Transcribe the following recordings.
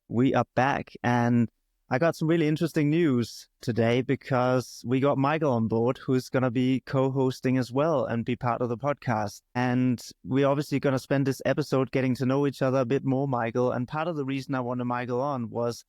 We are back, and I got some really interesting news today because we got Michael on board, who's going to be co-hosting as well and be part of the podcast. And we're obviously going to spend this episode getting to know each other a bit more, Michael. And part of the reason I wanted Michael on was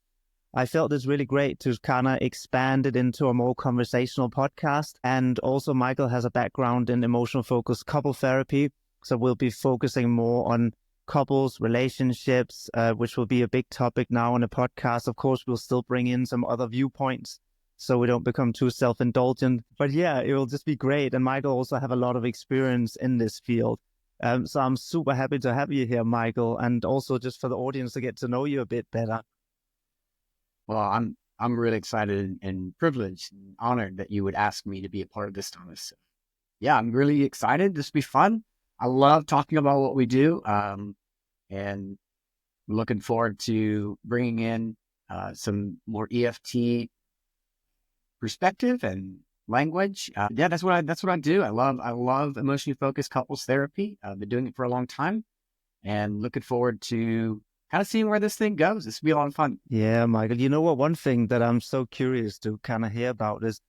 I felt it's really great to kind of expand it into a more conversational podcast. And also, Michael has a background in emotional focused couple therapy. So we'll be focusing more on couples, relationships, which will be a big topic now on the podcast. Of course, we'll still bring in some other viewpoints so we don't become too self-indulgent. But yeah, it will just be great. And Michael also have a lot of experience in this field. So I'm super happy to have you here, Michael, and also just for the audience to get to know you a bit better. Well, I'm really excited and privileged and honored that you would ask me to be a part of this, Thomas. Yeah, I'm really excited. This will be fun. I love talking about what we do, and looking forward to bringing in some more EFT perspective and language. Yeah, that's what I do. I love emotionally focused couples therapy. I've been doing it for a long time, and looking forward to kind of seeing where this thing goes. This will be a lot of fun. Yeah, Michael, you know what? One thing that I'm so curious to kind of hear about is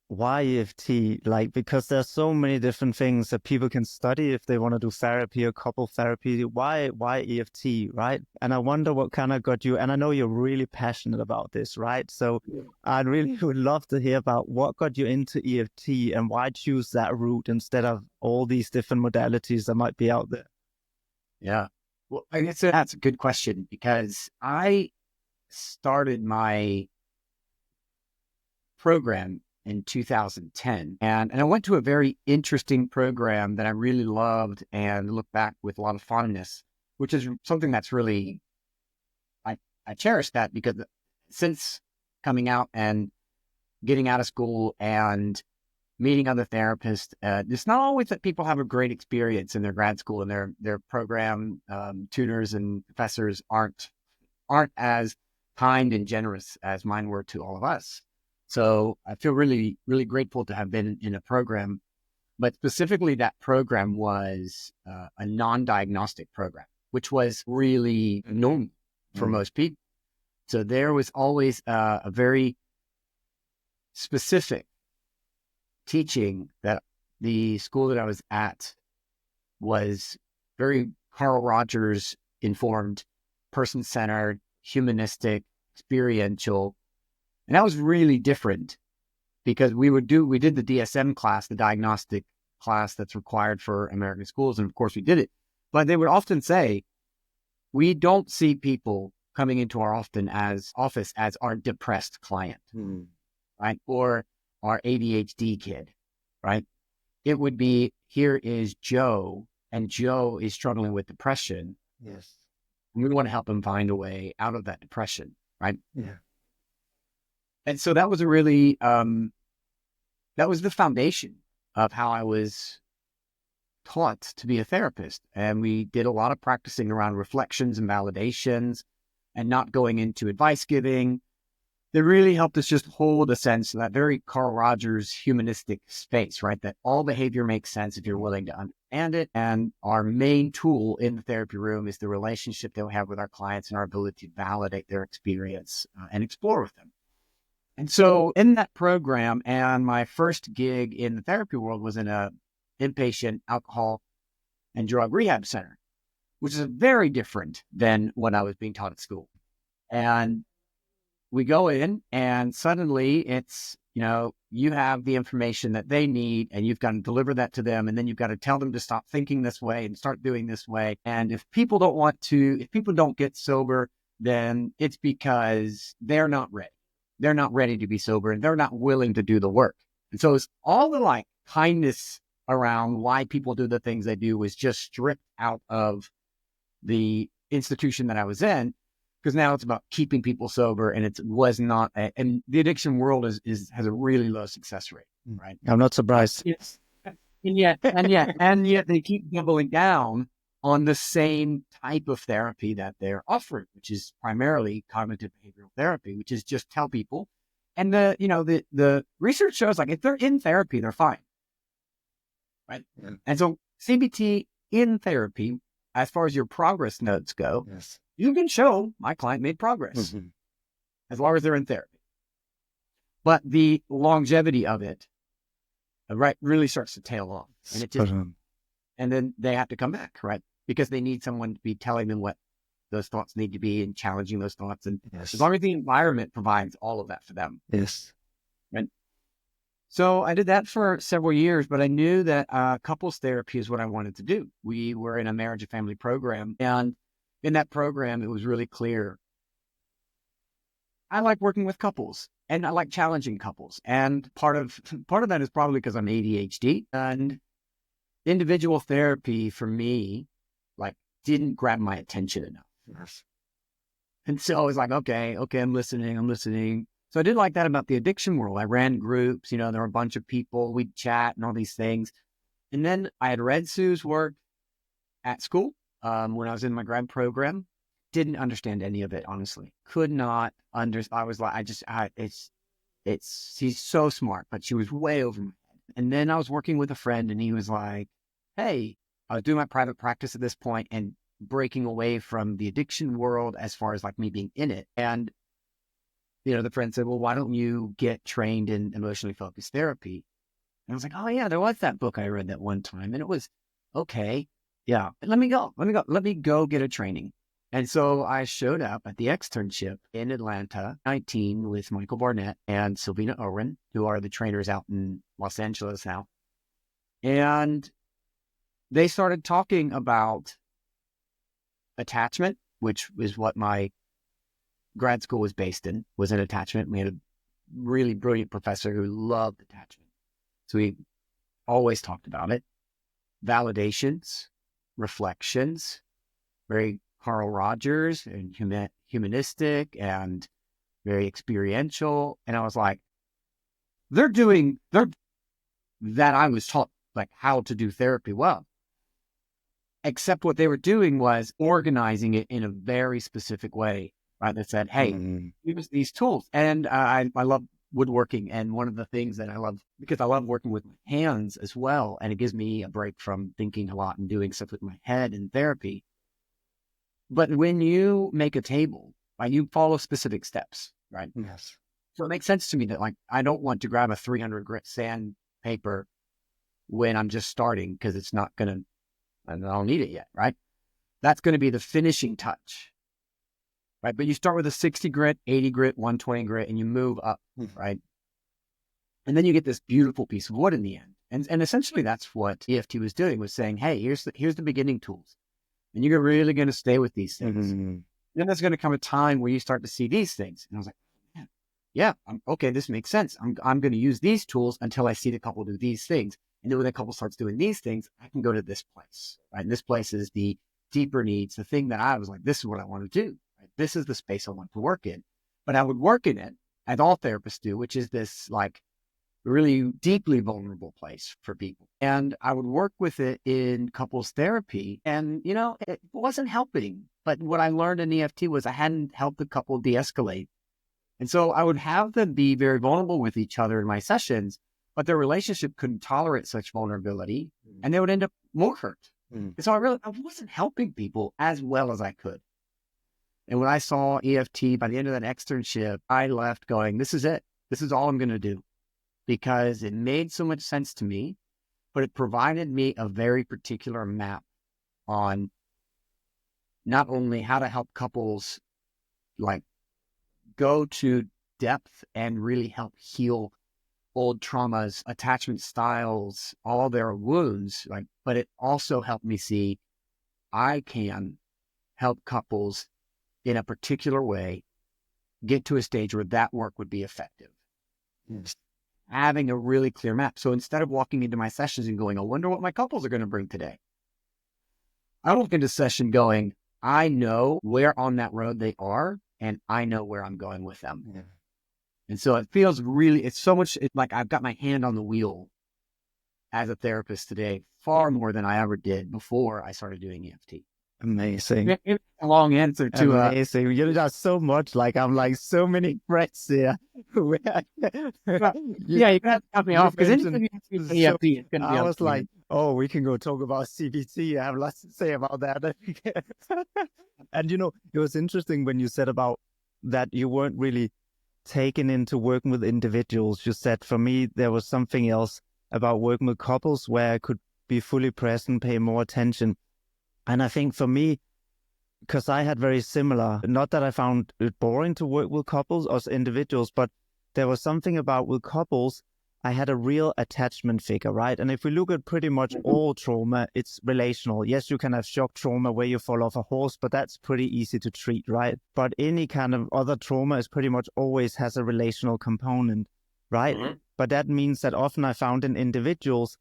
why EFT? Like, because there's so many different things that people can study if they want to do therapy or couple therapy. Why EFT, right? And I wonder what kind of got you, and I know you're really passionate about this, right? So I really would love to hear about what got you into EFT and why choose that route instead of all these different modalities that might be out there. Yeah. Well, I guess that's a good question because I started my program in 2010. And I went to a very interesting program that I really loved and look back with a lot of fondness, which is something that's really, I cherish that because since coming out and getting out of school and meeting other therapists, it's not always that people have a great experience in their grad school and their program tutors and professors aren't as kind and generous as mine were to all of us. So I feel really, really grateful to have been in a program, but specifically that program was a non-diagnostic program, which was really normal for most people. So there was always a very specific teaching that the school that I was at was very Carl Rogers informed, person-centered, humanistic, experiential. And that was really different because we did the DSM class, the diagnostic class that's required for American schools. And of course we did it, but they would often say, we don't see people coming into our office as our depressed client, right? Or our ADHD kid, right? It would be, here is Joe, and Joe is struggling with depression. Yes. We want to help him find a way out of that depression, right? Yeah. And so that was a really, that was the foundation of how I was taught to be a therapist. And we did a lot of practicing around reflections and validations and not going into advice giving. That really helped us just hold a sense of that very Carl Rogers humanistic space, right? That all behavior makes sense if you're willing to understand it. And our main tool in the therapy room is the relationship that we have with our clients and our ability to validate their experience and explore with them. And so in that program, and my first gig in the therapy world was in a inpatient alcohol and drug rehab center, which is very different than what I was being taught at school. And we go in and suddenly it's, you have the information that they need and you've got to deliver that to them. And then you've got to tell them to stop thinking this way and start doing this way. And if people don't get sober, then it's because they're not ready. They're not ready to be sober and they're not willing to do the work. And so it's all the kindness around why people do the things they do was just stripped out of the institution that I was in, because now it's about keeping people sober, and it was not. And the addiction world has a really low success rate, right? I'm not surprised. Yes, and yet they keep doubling down on the same type of therapy that they're offering, which is primarily cognitive behavioral therapy, which is just tell people. And the research shows if they're in therapy, they're fine, right? Yeah. And so CBT in therapy, as far as your progress notes go, yes, you can show my client made progress as long as they're in therapy. But the longevity of it, right, really starts to tail off. And then they have to come back, right? Because they need someone to be telling them what those thoughts need to be and challenging those thoughts. And as long as the environment provides all of that for them. Yes. Right. So I did that for several years, but I knew that couples therapy is what I wanted to do. We were in a marriage and family program. And in that program, it was really clear. I like working with couples and I like challenging couples. And part of that is probably because I'm ADHD, and individual therapy for me, like, didn't grab my attention enough. Yes. And so I was like, okay, I'm listening. So I did like that about the addiction world. I ran groups, there were a bunch of people, we'd chat and all these things. And then I had read Sue's work at school when I was in my grad program. Didn't understand any of it, honestly. Could not understand. I was like, she's so smart, but she was way over my head. And then I was working with a friend and he was like, hey, I was doing my private practice at this point and breaking away from the addiction world as far as like me being in it. And, the friend said, well, why don't you get trained in emotionally focused therapy? And I was like, oh yeah, there was that book I read that one time. And it was, okay, yeah, let me go get a training. And so I showed up at the externship in Atlanta, 19, with Michael Barnett and Sylvina Owen, who are the trainers out in Los Angeles now. And they started talking about attachment, which is what my grad school was based in, was in attachment. We had a really brilliant professor who loved attachment. So we always talked about it. Validations, reflections, very Carl Rogers and humanistic and very experiential. And I was like, that I was taught like how to do therapy well. Except what they were doing was organizing it in a very specific way, right? That said, hey, use these tools. And I love woodworking. And one of the things that I love, because I love working with my hands as well, and it gives me a break from thinking a lot and doing stuff with my head in therapy. But when you make a table, right, you follow specific steps, right? Yes. So it makes sense to me that like, I don't want to grab a 300 grit sandpaper when I'm just starting, because it's not going to, I don't need it yet, right? That's going to be the finishing touch, right? But you start with a 60 grit, 80 grit, 120 grit, and you move up, right? And then you get this beautiful piece of wood in the end. And essentially that's what EFT was doing, was saying, hey, here's the beginning tools. And you're really going to stay with these things. Then there's going to come a time where you start to see these things. And I was like, man, yeah, okay, this makes sense. I'm going to use these tools until I see the couple do these things. And then when the couple starts doing these things, I can go to this place, right? And this place is the deeper needs, the thing that I was like, this is what I want to do. Right? This is the space I want to work in. But I would work in it, as all therapists do, which is this like really deeply vulnerable place for people. And I would work with it in couples therapy. And, it wasn't helping. But what I learned in EFT was I hadn't helped the couple de-escalate. And so I would have them be very vulnerable with each other in my sessions, but their relationship couldn't tolerate such vulnerability, and they would end up more hurt. And so I wasn't helping people as well as I could. And when I saw EFT by the end of that externship, I left going, this is it. This is all I'm going to do, because it made so much sense to me, but it provided me a very particular map on not only how to help couples like go to depth and really help heal old traumas, attachment styles, all their wounds, but it also helped me see I can help couples in a particular way get to a stage where that work would be effective. Yes. Having a really clear map. So instead of walking into my sessions and going, I wonder what my couples are going to bring today, I walk into session going, I know where on that road they are, and I know where I'm going with them. Yeah. And so it feels really, it's so much, it's like I've got my hand on the wheel as a therapist today, far more than I ever did before I started doing EFT. Amazing. A long answer to Amazing. You know, that's so much. Like I'm like so many threads here. yeah, you got to cut me You off because mentioned anything you ask me about so EFT is going to be I up was to me. like, oh, we can go talk about CBT. I have lots to say about that. And you know, it was interesting when you said about that you weren't really taken into working with individuals. You said for me there was something else about working with couples where I could be fully present, pay more attention. And I think for me, because I had very similar, not that I found it boring to work with couples or individuals, but there was something about with couples, I had a real attachment figure, right? And if we look at pretty much all trauma, it's relational. Yes, you can have shock trauma where you fall off a horse, but that's pretty easy to treat, right? But any kind of other trauma is pretty much always has a relational component, right? Mm-hmm. But that means that often I found in individuals,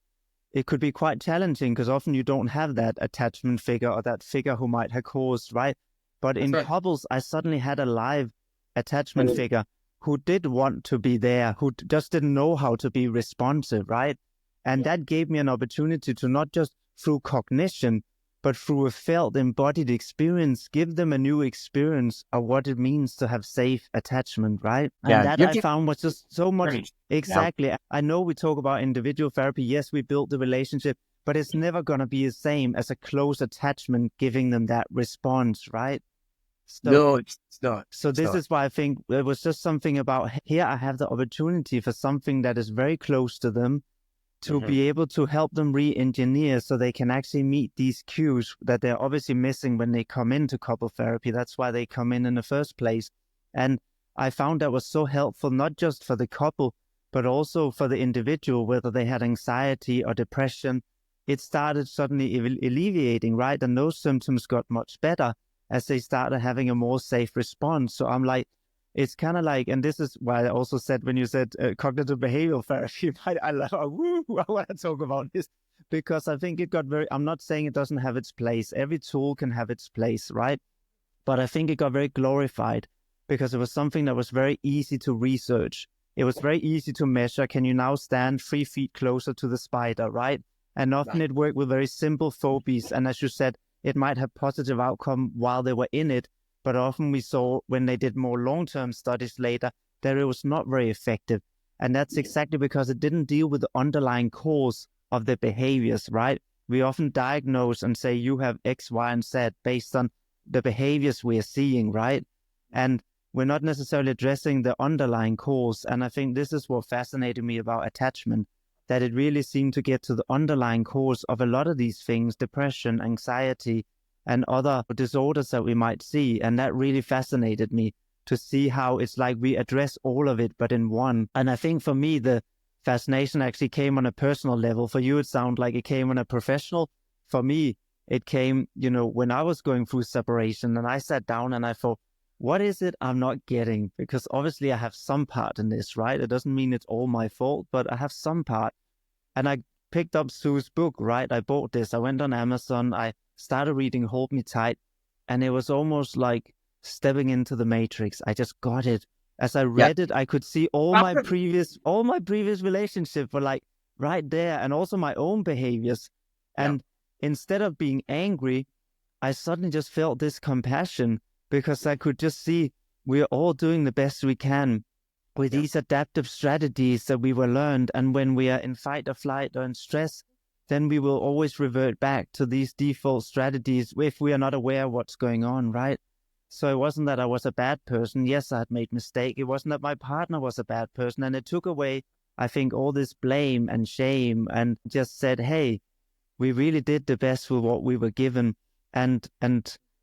it could be quite challenging because often you don't have that attachment figure or that figure who might have caused, right? But in couples, I suddenly had a live attachment figure who did want to be there, who just didn't know how to be responsive, right? And that gave me an opportunity to not just through cognition, but through a felt embodied experience, give them a new experience of what it means to have safe attachment, right? And that I found was just so much. Exactly. Yeah. I know we talk about individual therapy. Yes, we build the relationship, but it's never going to be the same as a close attachment giving them that response, right? So, no, it's not. So this is why I think it was just something about here I have the opportunity for something that is very close to them to be able to help them re-engineer so they can actually meet these cues that they're obviously missing when they come into couple therapy. That's why they come in the first place. And I found that was so helpful, not just for the couple, but also for the individual, whether they had anxiety or depression. It started suddenly alleviating, right? And those symptoms got much better as they started having a more safe response. So I'm like, it's kind of like, and this is why I also said when you said cognitive behavioral therapy, I want to talk about this because I think it got very, I'm not saying it doesn't have its place. Every tool can have its place, right? But I think it got very glorified because it was something that was very easy to research. It was very easy to measure. Can you now stand 3 feet closer to the spider, right? And often it worked with very simple phobies. And as you said, it might have positive outcome while they were in it. But often we saw when they did more long-term studies later that it was not very effective. And that's exactly because it didn't deal with the underlying cause of the behaviors, right? We often diagnose and say you have X, Y, and Z based on the behaviors we are seeing, right? And we're not necessarily addressing the underlying cause. And I think this is what fascinated me about attachment, that it really seemed to get to the underlying cause of a lot of these things, depression, anxiety, and other disorders that we might see. And that really fascinated me to see how it's like we address all of it, but in one. And I think for me, the fascination actually came on a personal level. For you, it sounded like it came on a professional. For me, it came, you know, when I was going through separation and I sat down and I thought, what is it I'm not getting? Because obviously I have some part in this, right? It doesn't mean it's all my fault, but I have some part. And I picked up Sue's book, right? I bought this. I went on Amazon. I started reading Hold Me Tight. And it was almost like stepping into the Matrix. I just got it. As I read it, I could see all my previous relationships were like right there, and also my own behaviors. And instead of being angry, I suddenly just felt this compassion because I could just see we're all doing the best we can with these adaptive strategies that we were learned. And when we are in fight or flight or in stress, then we will always revert back to these default strategies if we are not aware of what's going on, right? So it wasn't that I was a bad person. Yes, I had made mistake. It wasn't that my partner was a bad person. And it took away, I think, all this blame and shame and just said, hey, we really did the best with what we were given. And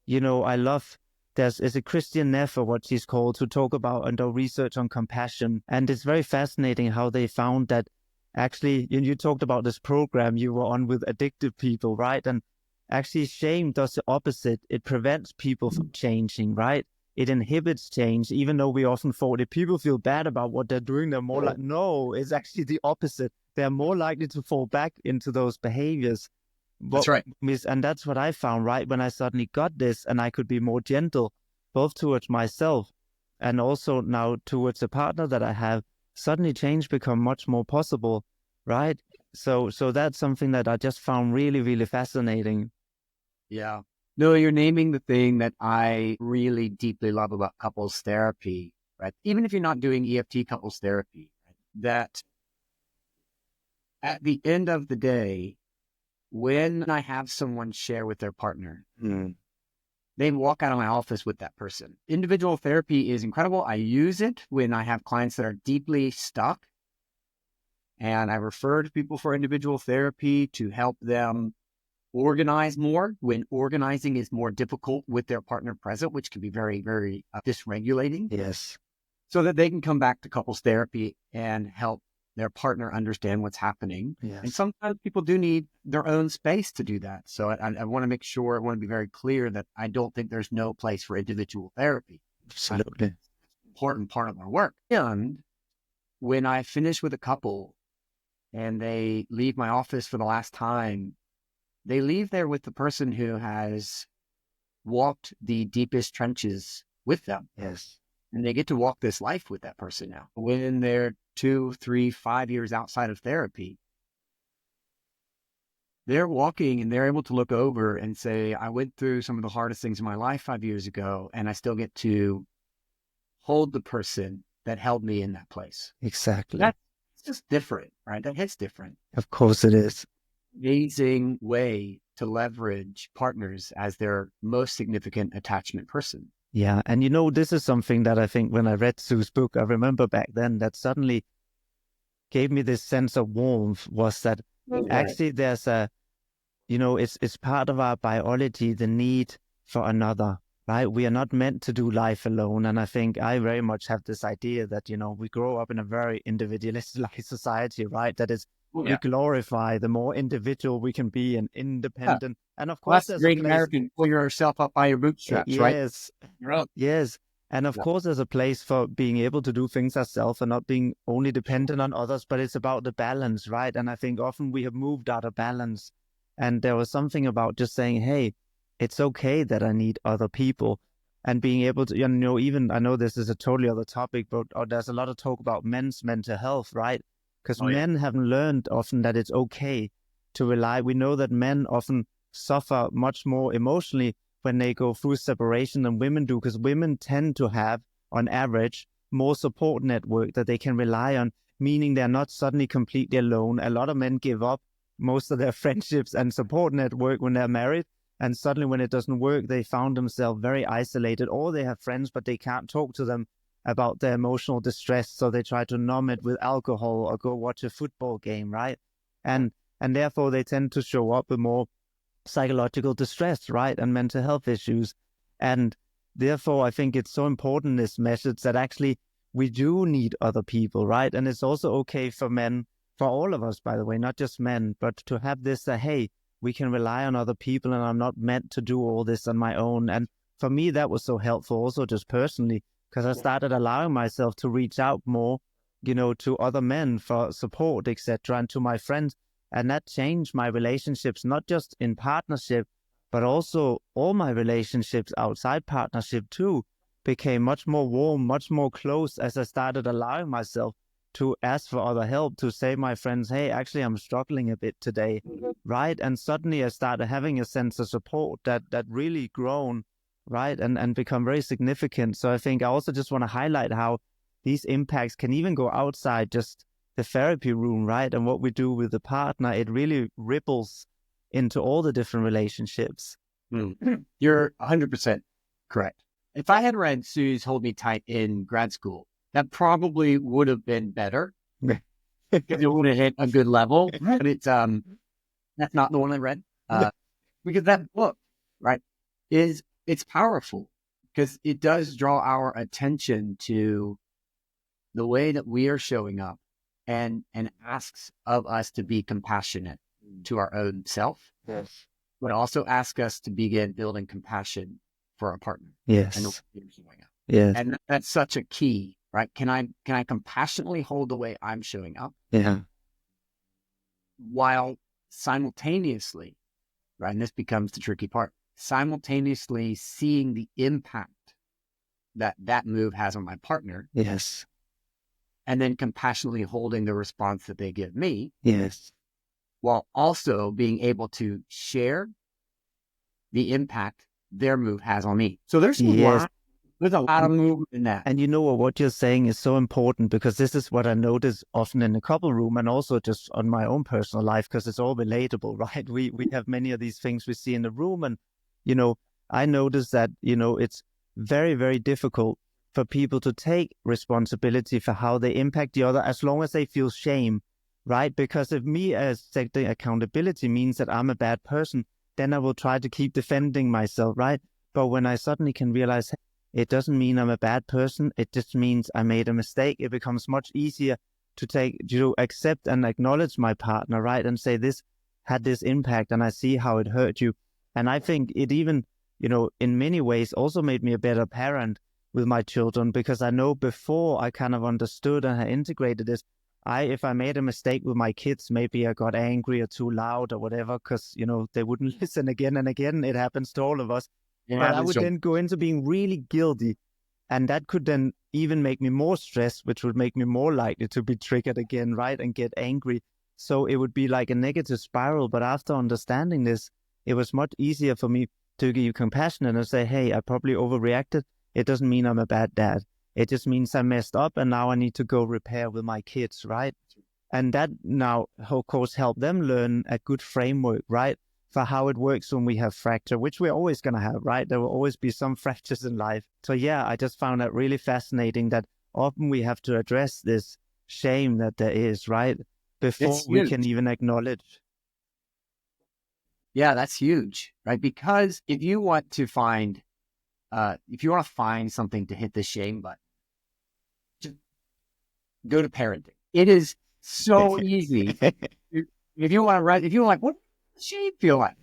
you know, I love, there's a Christian Neff, or what she's called, to talk about and do research on compassion. And it's very fascinating how they found that actually, you talked about this program you were on with addicted people, right? And actually shame does the opposite. It prevents people from changing, right? It inhibits change, even though we often thought if people feel bad about what they're doing, they're more like, no, it's actually the opposite. They're more likely to fall back into those behaviors. That's right. And that's what I found, right? When I suddenly got this and I could be more gentle, both towards myself and also now towards the partner that I have, suddenly change become much more possible, right? So that's something that I just found really, really fascinating. Yeah. No, you're naming the thing that I really deeply love about couples therapy, right? Even if you're not doing EFT couples therapy, right? That at the end of the day, when I have someone share with their partner, they walk out of my office with that person. Individual therapy is incredible. I use it when I have clients that are deeply stuck, and I refer to people for individual therapy to help them organize more when organizing is more difficult with their partner present, which can be very, very dysregulating. Yes. So that they can come back to couples therapy and help their partner understand what's happening. Yes. And sometimes people do need their own space to do that. So I want to make sure, I want to be very clear that I don't think there's no place for individual therapy. Absolutely. It's an important part of our work. And when I finish with a couple and they leave my office for the last time, they leave there with the person who has walked the deepest trenches with them. Yes. And they get to walk this life with that person now. When they're 2, 3, 5 years outside of therapy, they're walking and they're able to look over and say, I went through some of the hardest things in my life 5 years ago, and I still get to hold the person that held me in that place. Exactly. That's just different, right? That hits different. Of course it is. Amazing way to leverage partners as their most significant attachment person. Yeah. And this is something that I think when I read Sue's book, I remember back then that suddenly gave me this sense of warmth, was that actually there's it's part of our biology, the need for another, right? We are not meant to do life alone. And I think I very much have this idea that, we grow up in a very individualistic society, right? That is, we glorify the more individual we can be and independent. And of course, that's there's great a place. American, pull yourself up by your bootstraps, right? Yes. You're up. Yes. And of course, there's a place for being able to do things ourselves and not being only dependent on others, but it's about the balance, right? And I think often we have moved out of balance. And there was something about just saying, hey, it's okay that I need other people, and being able to, even, I know this is a totally other topic, but there's a lot of talk about men's mental health, right? Because men haven't learned often that it's okay to rely. We know that men often suffer much more emotionally when they go through separation than women do, because women tend to have, on average, more support network that they can rely on, meaning they're not suddenly completely alone. A lot of men give up most of their friendships and support network when they're married, and suddenly when it doesn't work, they found themselves very isolated, or they have friends, but they can't talk to them about their emotional distress, so they try to numb it with alcohol or go watch a football game, right? And therefore they tend to show up with more psychological distress, right? And mental health issues. And therefore, I think it's so important, this message, that actually we do need other people, right? And it's also okay for men, for all of us, by the way, not just men, but to have this, hey, we can rely on other people and I'm not meant to do all this on my own. And for me, that was so helpful also just personally, because I started allowing myself to reach out more, to other men for support, etc., and to my friends. And that changed my relationships, not just in partnership, but also all my relationships outside partnership too became much more warm, much more close, as I started allowing myself to ask for other help, to say my friends, hey, actually, I'm struggling a bit today, right? And suddenly I started having a sense of support that really grown, right? And become very significant. So I think I also just want to highlight how these impacts can even go outside just the therapy room, right? And what we do with the partner, it really ripples into all the different relationships. You're 100% correct. If I had read Sue's Hold Me Tight in grad school, that probably would have been better because it would have hit a good level. But it's that's not the one I read because that book, right, it's powerful because it does draw our attention to the way that we are showing up and asks of us to be compassionate to our own self. Yes. But also ask us to begin building compassion for our partner. Yes. And the way they're showing up. Yes. And that's such a key, right? Can I compassionately hold the way I'm showing up? Yeah. While simultaneously, right? And this becomes the tricky part, simultaneously seeing the impact that move has on my partner. Yes. And then compassionately holding the response that they give me. Yes. While also being able to share the impact their move has on me. So there's Yes. there's a lot of movement in that. And you know what you're saying is so important, because this is what I notice often in the couple room, and also just on my own personal life, because it's all relatable, right? We have many of these things we see in the room, and I notice that it's very, very difficult for people to take responsibility for how they impact the other, as long as they feel shame, right? Because if me as taking accountability means that I'm a bad person, then I will try to keep defending myself, right? But when I suddenly can realize, it doesn't mean I'm a bad person. It just means I made a mistake. It becomes much easier to accept and acknowledge my partner, right? And say, this had this impact and I see how it hurt you. And I think it even, in many ways also made me a better parent with my children, because I know before I kind of understood and had integrated this, if I made a mistake with my kids, maybe I got angry or too loud or whatever, because, they wouldn't listen again and again. It happens to all of us. But I would then go into being really guilty, and that could then even make me more stressed, which would make me more likely to be triggered again, right? And get angry. So it would be like a negative spiral. But after understanding this, it was much easier for me to give you compassion and say, hey, I probably overreacted. It doesn't mean I'm a bad dad. It just means I messed up and now I need to go repair with my kids, right? And that now, of course, help them learn a good framework, right? For how it works when we have fracture, which we're always going to have, right? There will always be some fractures in life. So yeah, I just found that really fascinating, that often we have to address this shame that there is, right? Before we can even acknowledge. Yeah, that's huge, right? Because if you want to find something to hit the shame button, just go to parenting. It is so easy. If you want, what does shame feel like?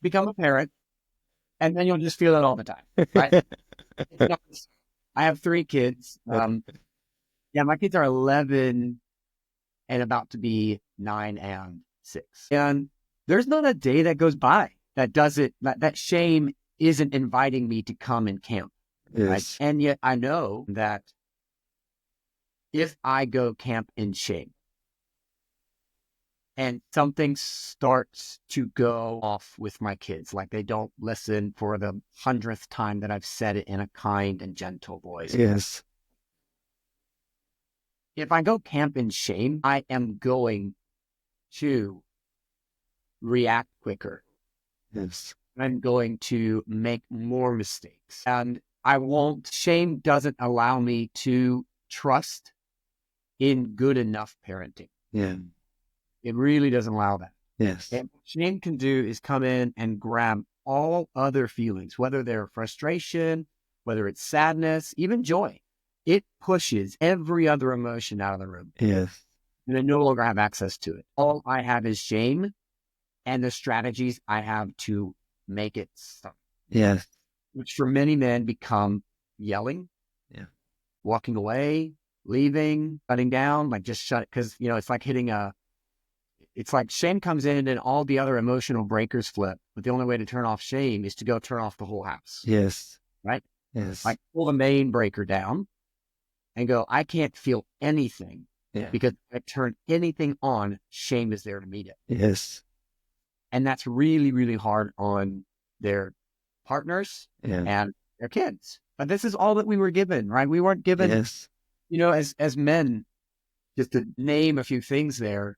Become a parent, and then you'll just feel it all the time, right? I have 3 kids. My kids are 11 and about to be 9 and 6. And there's not a day that goes by that shame isn't inviting me to come and camp. Yes. Right? And yet I know that if I go camp in shame and something starts to go off with my kids, like they don't listen for the 100th time that I've said it in a kind and gentle voice. Yes. If I go camp in shame, I am going to react quicker. Yes. I'm going to make more mistakes. And shame doesn't allow me to trust in good enough parenting. Yeah. It really doesn't allow that. Yes. And what shame can do is come in and grab all other feelings, whether they're frustration, whether it's sadness, even joy. It pushes every other emotion out of the room. Yes. And I no longer have access to it. All I have is shame and the strategies I have to make it stop. Yes. Which for many men become yelling, walking away, leaving, shutting down, like just shut, because, it's like it's like shame comes in and all the other emotional breakers flip. But the only way to turn off shame is to go turn off the whole house. Yes. Right? Yes. Like pull the main breaker down and go, I can't feel anything because if I turn anything on, shame is there to meet it. Yes. And that's really, really hard on their partners and their kids. But this is all that we were given, right? We weren't given, as men, just to name a few things there,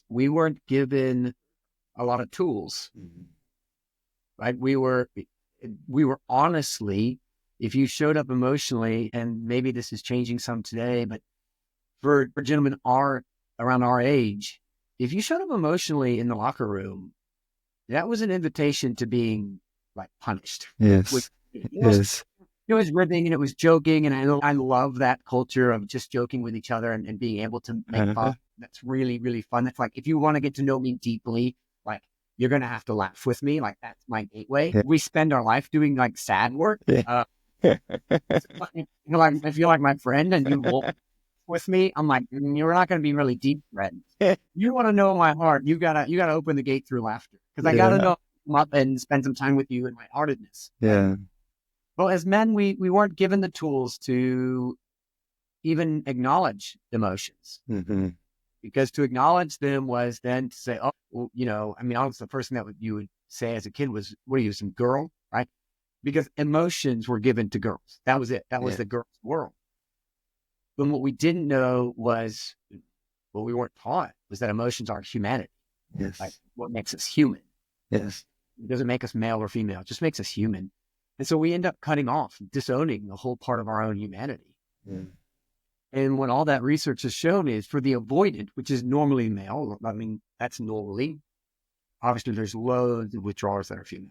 we weren't given a lot of tools, right? We were honestly, if you showed up emotionally, and maybe this is changing some today, but for gentlemen around our age, if you showed up emotionally in the locker room, that was an invitation to being like punished. Yes. It was ribbing and it was joking. And I love that culture of just joking with each other and being able to make fun. That's really, really fun. That's like, if you want to get to know me deeply, like you're going to have to laugh with me. Like that's my gateway. We spend our life doing like sad work. Like, I feel like my friend and you won't with me. I'm like, you're not going to be really deep friends. You want to know my heart. You gotta open the gate through laughter. Cause I got to know come up and spend some time with you in my heartedness. Yeah. Well, as men, we weren't given the tools to even acknowledge emotions. Because to acknowledge them was then to say, oh, well, I was the person that you would say as a kid was, what are you, some girl, right? Because emotions were given to girls. That was it. That was the girls' world. But what we didn't know was, what we weren't taught was that emotions are humanity. Yes. Like what makes us human. Yes. It doesn't make us male or female. It just makes us human. And so we end up cutting off, disowning the whole part of our own humanity. Mm. And what all that research has shown is for the avoidant, which is normally male, I mean, that's normally, obviously there's loads of withdrawers that are female,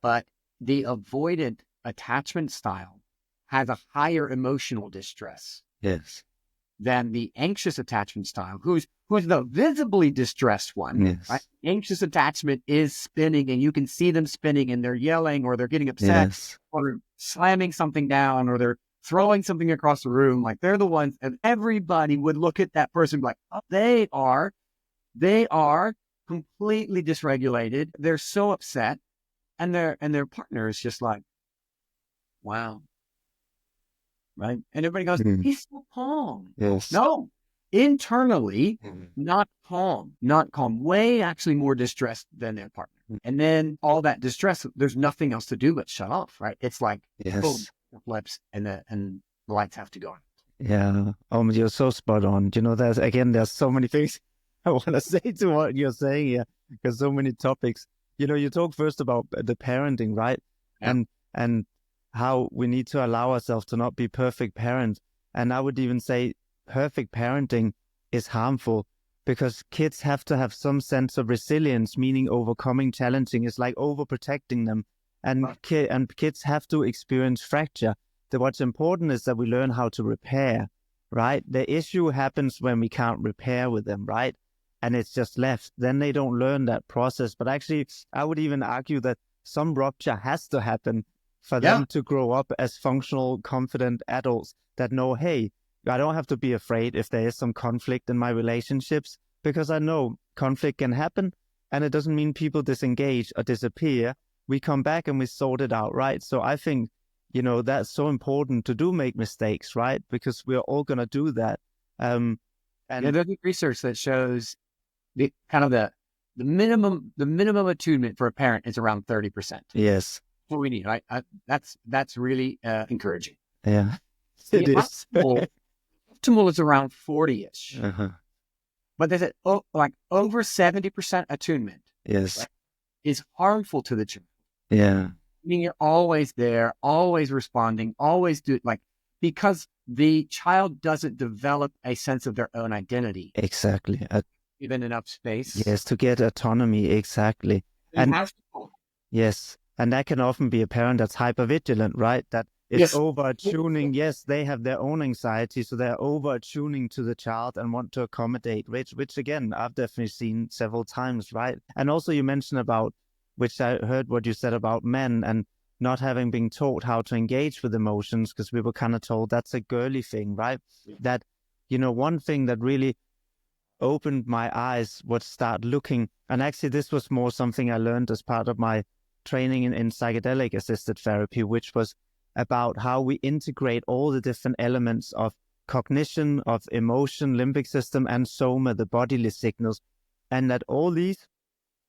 but the avoidant attachment style has a higher emotional distress Yes. than the anxious attachment style, who's the visibly distressed one. Yes. Right? Anxious attachment is spinning, and you can see them spinning, and they're yelling, or they're getting upset, Yes. or they're slamming something down, or they're throwing something across the room. Like they're the ones, and everybody would look at that person like, oh, they are completely dysregulated. They're so upset, and their partner is just like, wow. Right. And everybody goes, he's so calm. Yes. No, internally, not calm, way actually more distressed than their partner. And then all that distress, there's nothing else to do but shut off. Right. It's like, boom, flips and the lights have to go on. Yeah. You're so spot on. You know, there's so many things I want to say to what you're saying here, because so many topics. You know, you talk first about the parenting, right? Yeah. And how we need to allow ourselves to not be perfect parents. And I would even say perfect parenting is harmful, because kids have to have some sense of resilience, meaning overcoming challenging is like overprotecting them. And kids have to experience fracture. What's important is that we learn how to repair, right? The issue happens when we can't repair with them, right? And it's just left. Then they don't learn that process. But actually, I would even argue that some rupture has to happen for them to grow up as functional, confident adults that know, hey, I don't have to be afraid if there is some conflict in my relationships, because I know conflict can happen, and it doesn't mean people disengage or disappear. We come back and we sort it out, right? So I think, you know, that's so important to make mistakes, right? Because we're all going to do that. And there's research that shows the minimum attunement for a parent is around 30%. Yes. What we need, right? That's really encouraging. Yeah, it is. Optimal is around 40-ish. But they said, like over 70% attunement. Yes. Right, is harmful to the child. Yeah. I mean, you're always there, always responding, always because the child doesn't develop a sense of their own identity. Exactly. Given enough space. Yes, to get autonomy. Exactly. Yes. And that can often be a parent that's hypervigilant, right? That is over-attuning. Yes, they have their own anxiety, so they're over-attuning to the child and want to accommodate, which again, I've definitely seen several times, right? And also you mentioned about, which I heard what you said about men and not having been taught how to engage with emotions, because we were kind of told that's a girly thing, right? That, you know, one thing that really opened my eyes was start looking, and actually this was more something I learned as part of my training in psychedelic assisted therapy, which was about how we integrate all the different elements of cognition, of emotion, limbic system, and soma, the bodily signals, and that all these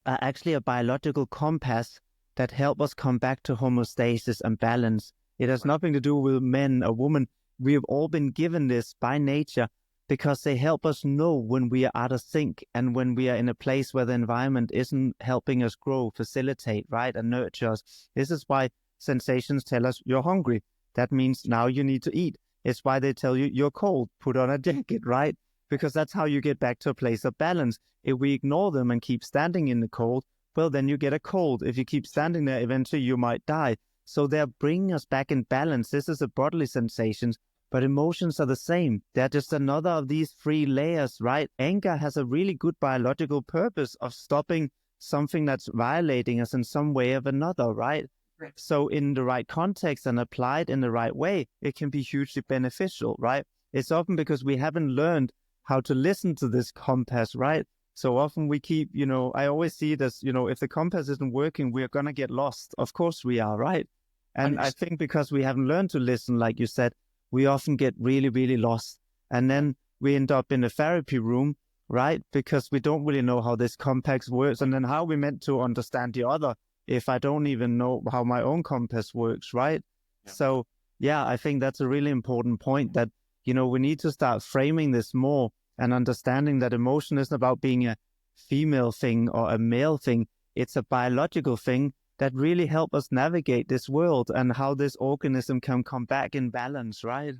are actually a biological compass that help us come back to homeostasis and balance. It has nothing to do with men or women. We have all been given this by nature, because they help us know when we are out of sync and when we are in a place where the environment isn't helping us grow, facilitate, right, and nurture us. This is why sensations tell us you're hungry. That means now you need to eat. It's why they tell you you're cold, put on a jacket, right? Because that's how you get back to a place of balance. If we ignore them and keep standing in the cold, well, then you get a cold. If you keep standing there, eventually you might die. So they're bringing us back in balance. This is a bodily sensations. But emotions are the same. They're just another of these three layers, right? Anger has a really good biological purpose of stopping something that's violating us in some way or another, right? So in the right context and applied in the right way, it can be hugely beneficial, right? It's often because we haven't learned how to listen to this compass, right? So often we keep, you know, I always see this, you know, if the compass isn't working, we're going to get lost. Of course we are, right? And I think because we haven't learned to listen, like you said, we often get really, really lost. And then we end up in a therapy room right? Because we don't really know how this compass works, and then how are we meant to understand the other if I don't even know how my own compass works, right? Yeah. So yeah, I think that's a really important point, that, we need to start framing this more and understanding that emotion isn't about being a female thing or a male thing. It's a biological thing that really help us navigate this world and how this organism can come back in balance, right?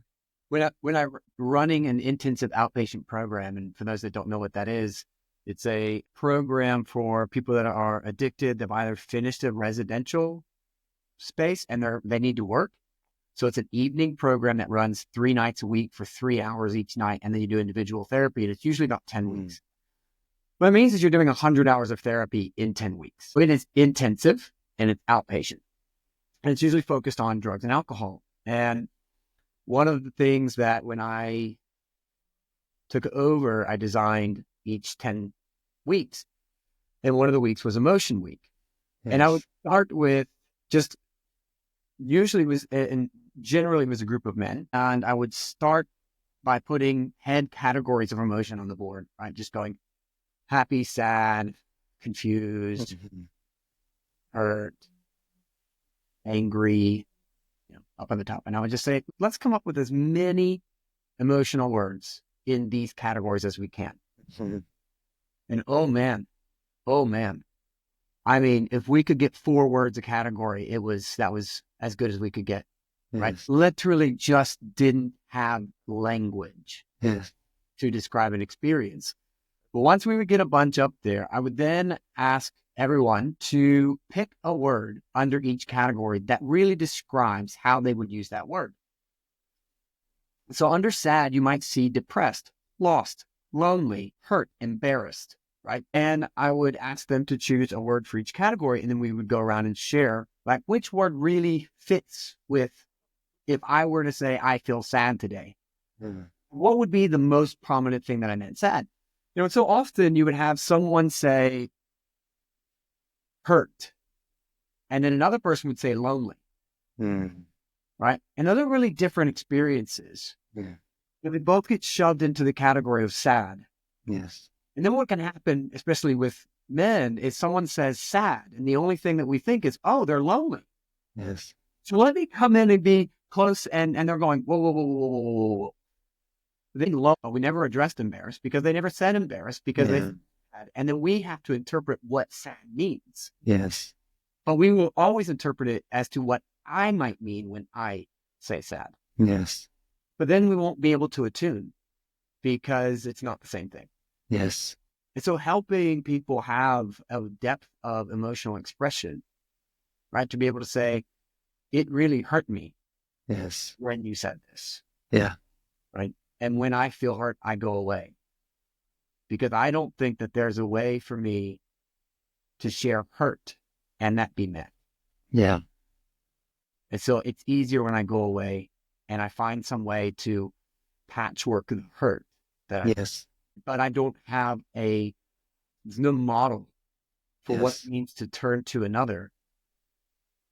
When I'm running an intensive outpatient program, and for those that don't know what that is, it's a program for people that are addicted. They've either finished a residential space and they need to work. So it's an evening program that runs 3 nights a week for 3 hours each night, and then you do individual therapy, and it's usually about 10 weeks. What it means is you're doing 100 hours of therapy in 10 weeks. So it is intensive and it's outpatient. And it's usually focused on drugs and alcohol. And one of the things that when I took over, I designed each 10 weeks. And one of the weeks was emotion week. Yes. And I would start with just, usually was, and generally was a group of men. And I would start by putting head categories of emotion on the board, right? Just going happy, sad, confused, hurt, angry, up on the top. And I would just say, let's come up with as many emotional words in these categories as we can. And oh man, I mean, if we could get 4 words a category, that was as good as we could get, right? Literally just didn't have language to describe an experience. But once we would get a bunch up there, I would then ask everyone to pick a word under each category that really describes how they would use that word. So under sad, you might see depressed, lost, lonely, hurt, embarrassed, right? And I would ask them to choose a word for each category, and then we would go around and share, like, which word really fits with, if I were to say, I feel sad today, what would be the most prominent thing that I meant sad? And so often you would have someone say hurt, and then another person would say lonely, right? And those are really different experiences. But they both get shoved into the category of sad. Yes. And then what can happen, especially with men, is someone says sad, and the only thing that we think is, oh, they're lonely. Yes. So let me come in and be close, and they're going, whoa, whoa, whoa, whoa, whoa, whoa, whoa. We never addressed embarrassed because they never said embarrassed because they said sad. And then we have to interpret what sad means. Yes. But we will always interpret it as to what I might mean when I say sad. Yes. But then we won't be able to attune because it's not the same thing. Yes. And so helping people have a depth of emotional expression, right? To be able to say, it really hurt me. Yes. When you said this. Yeah. Right. And when I feel hurt, I go away. Because I don't think that there's a way for me to share hurt and that be met. Yeah. And so it's easier when I go away and I find some way to patchwork the hurt. But I don't have there's no model for what it means to turn to another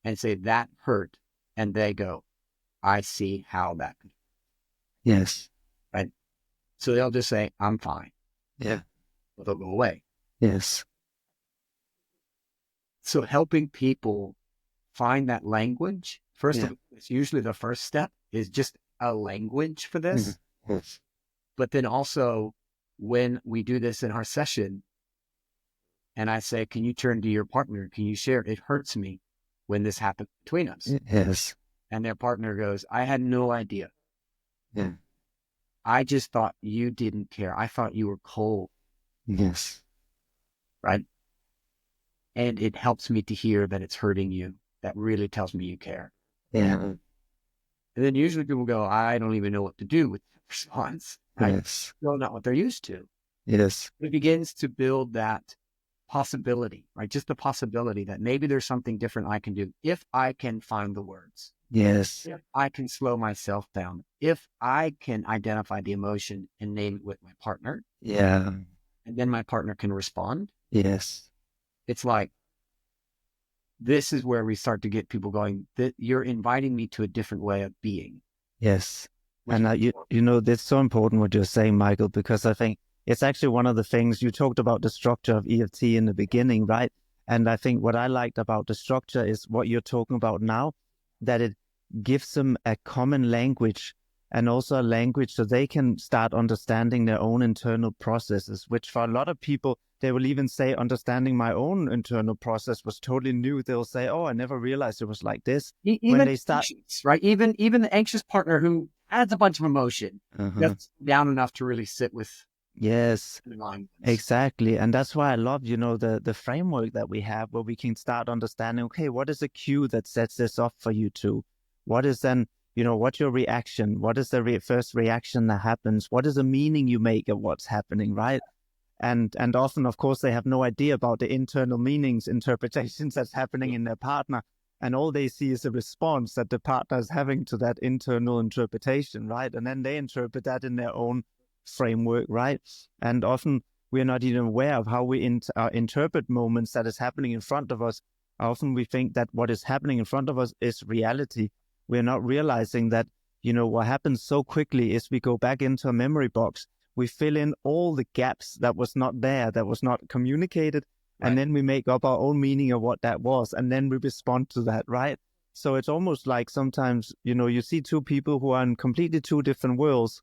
and say that hurt. And they go, I see how that. Yes. Right. So they'll just say, I'm fine. Yeah. But they'll go away. Yes. So helping people find that language, first of all, it's usually the first step is just a language for this. Yes. But then also when we do this in our session and I say, can you turn to your partner? Can you share? It hurts me when this happened between us. Yes. And their partner goes, I had no idea. Yeah. I just thought you didn't care. I thought you were cold. Yes. Right. And it helps me to hear that it's hurting you. That really tells me you care. Yeah. And then usually people go, I don't even know what to do with that response. Right? Yes. Well, not what they're used to. Yes. It begins to build that possibility, right? Just the possibility that maybe there's something different I can do if I can find the words. Yes. If I can slow myself down, if I can identify the emotion and name it with my partner. Yeah. And then my partner can respond. Yes. It's like, this is where we start to get people going, that you're inviting me to a different way of being. Yes. And you know, that's so important what you're saying, Michael, because I think it's actually one of the things you talked about, the structure of EFT in the beginning, right? And I think what I liked about the structure is what you're talking about now, that it gives them a common language and also a language so they can start understanding their own internal processes, which for a lot of people, they will even say understanding my own internal process was totally new. They'll say, oh, I never realized it was like this. When Even they start, anxious, right? Even the anxious partner who has a bunch of emotion, that's down enough to really sit with yes, the mind. exactly. And that's why I love, the framework that we have where we can start understanding, okay, what is a cue that sets this off for you two? What is then, what's your reaction? What is the first reaction that happens? What is the meaning you make of what's happening, right? And often, of course, they have no idea about the internal meanings, interpretations that's happening in their partner. And all they see is a response that the partner is having to that internal interpretation, right? And then they interpret that in their own framework, right? And often we're not even aware of how we interpret moments that is happening in front of us. Often we think that what is happening in front of us is reality. We're not realizing that, what happens so quickly is we go back into a memory box. We fill in all the gaps that was not there, that was not communicated. Right. And then we make up our own meaning of what that was. And then we respond to that, right? So it's almost like sometimes, you see two people who are in completely two different worlds.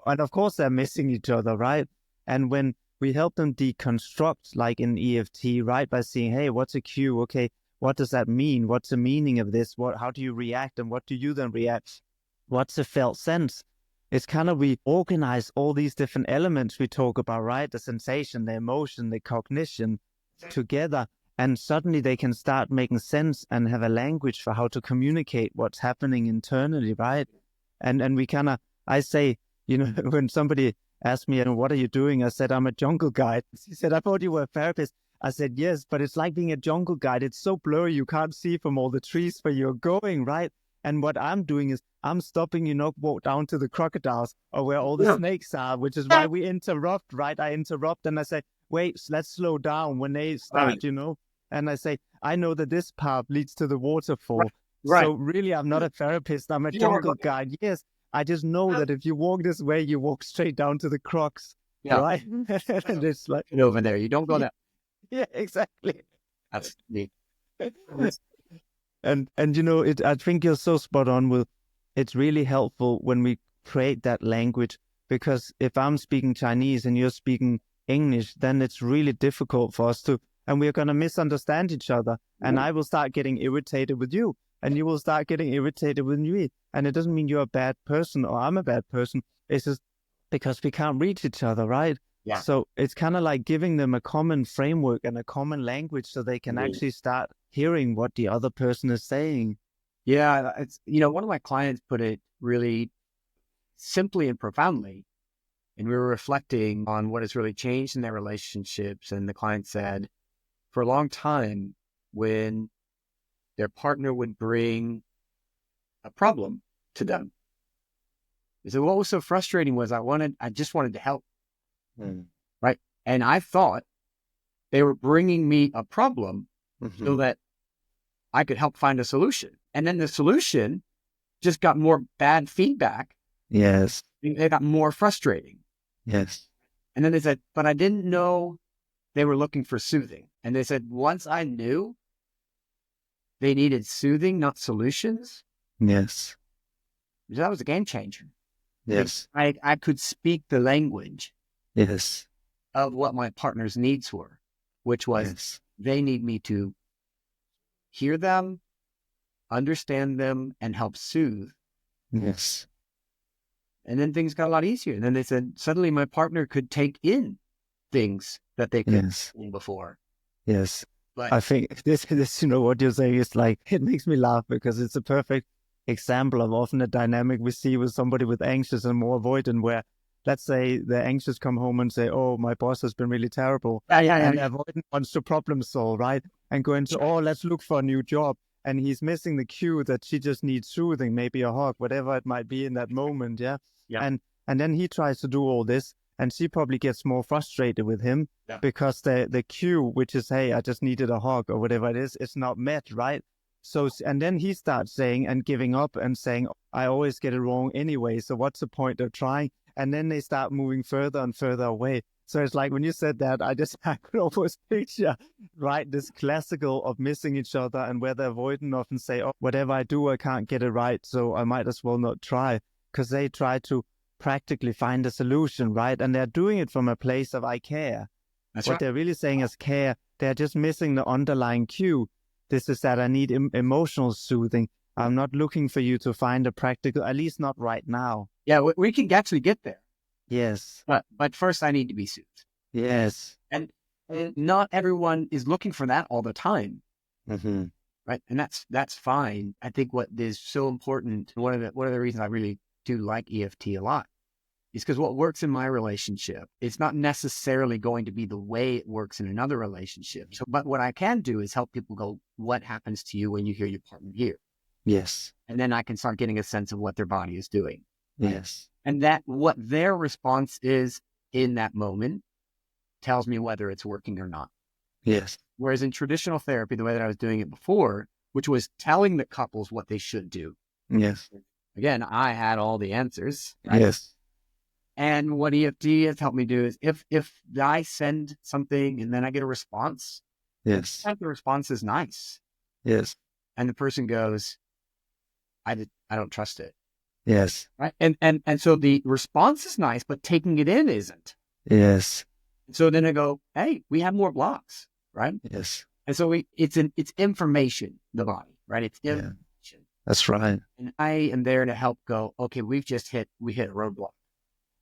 And of course, they're missing each other, right? And when we help them deconstruct, like in EFT, right, by saying, hey, what's a cue? Okay, what does that mean? What's the meaning of this? How do you react? And what do you then react? What's the felt sense? It's kind of, we organize all these different elements we talk about, right? The sensation, the emotion, the cognition together. And suddenly they can start making sense and have a language for how to communicate what's happening internally, right? And we kind of, I say, when somebody asked me, what are you doing? I said, I'm a jungle guide. He said, I thought you were a therapist. I said, yes, but it's like being a jungle guide. It's so blurry, you can't see from all the trees where you're going, right? And what I'm doing is I'm stopping you not walk down to the crocodiles or where all the snakes are, which is why we interrupt, right? I interrupt and I say, wait, let's slow down when they start, And I say, I know that this path leads to the waterfall. Right. So really, I'm not a therapist. I'm a jungle guide. Yes, I just know that if you walk this way, you walk straight down to the crocs, right? And it's like over there. You don't go there. Yeah, exactly. That's neat. And I think you're so spot on with, it's really helpful when we create that language, because if I'm speaking Chinese and you're speaking English, then it's really difficult for us to, and we're going to misunderstand each other. And I will start getting irritated with you and you will start getting irritated with me. And it doesn't mean you're a bad person or I'm a bad person. It's just because we can't reach each other, right? Yeah. So it's kind of like giving them a common framework and a common language so they can actually start hearing what the other person is saying. Yeah, it's, one of my clients put it really simply and profoundly, and we were reflecting on what has really changed in their relationships. And the client said, for a long time, when their partner would bring a problem to them, they said, what was so frustrating was I just wanted to help. Right. And I thought they were bringing me a problem so that I could help find a solution. And then the solution just got more bad feedback. Yes. They got more frustrating. Yes. And then they said, but I didn't know they were looking for soothing. And they said, once I knew they needed soothing, not solutions. Yes. That was a game changer. Yes. I could speak the language. Yes. Of what my partner's needs were, which was they need me to hear them, understand them, and help soothe. Yes. And then things got a lot easier. And then they said, suddenly my partner could take in things that they couldn't see before. Yes. But I think this, what you're saying is like, it makes me laugh because it's a perfect example of often a dynamic we see with somebody with anxious and more avoidant, where let's say the anxious come home and say, oh, my boss has been really terrible. And the avoidant wants to problem solve, right? And go into, let's look for a new job. And he's missing the cue that she just needs soothing, maybe a hug, whatever it might be in that moment. Yeah. And then he tries to do all this and she probably gets more frustrated with him because the cue, which is, hey, I just needed a hug or whatever it is, it's not met, right? So, and then he starts saying and giving up and saying, I always get it wrong anyway. So what's the point of trying? and then they start moving further and further away. So it's like when you said that, I could almost picture, right, this classical of missing each other, and where the avoidant often say, oh, whatever I do, I can't get it right, so I might as well not try, because they try to practically find a solution, right? And they're doing it from a place of I care. That's What right. they're really saying is care. They're just missing the underlying cue. This is that I need emotional soothing. I'm not looking for you to find a practical, at least not right now. Yeah, we can actually get there. Yes. But first I need to be soothed. Yes. And not everyone is looking for that all the time. Mm-hmm. Right. And that's fine. I think what is so important, one of the reasons I really do like EFT a lot, is because what works in my relationship, it's not necessarily going to be the way it works in another relationship. So, but what I can do is help people go, what happens to you when you hear your partner here? Yes. And then I can start getting a sense of what their body is doing. Right? Yes. And that what their response is in that moment tells me whether it's working or not. Yes. Whereas in traditional therapy, the way that I was doing it before, which was telling the couples what they should do. Yes. Again, I had all the answers. Right? Yes. And what EFT has helped me do is if I send something and then I get a response, Yes. the response is nice. Yes. And the person goes, I don't trust it. Yes. Right. And so the response is nice, but taking it in isn't. Yes. So then I go, hey, we have more blocks. Right. Yes. And so it's information, the body, right? It's information. Yeah. That's right. And I am there to help go, okay, we hit a roadblock.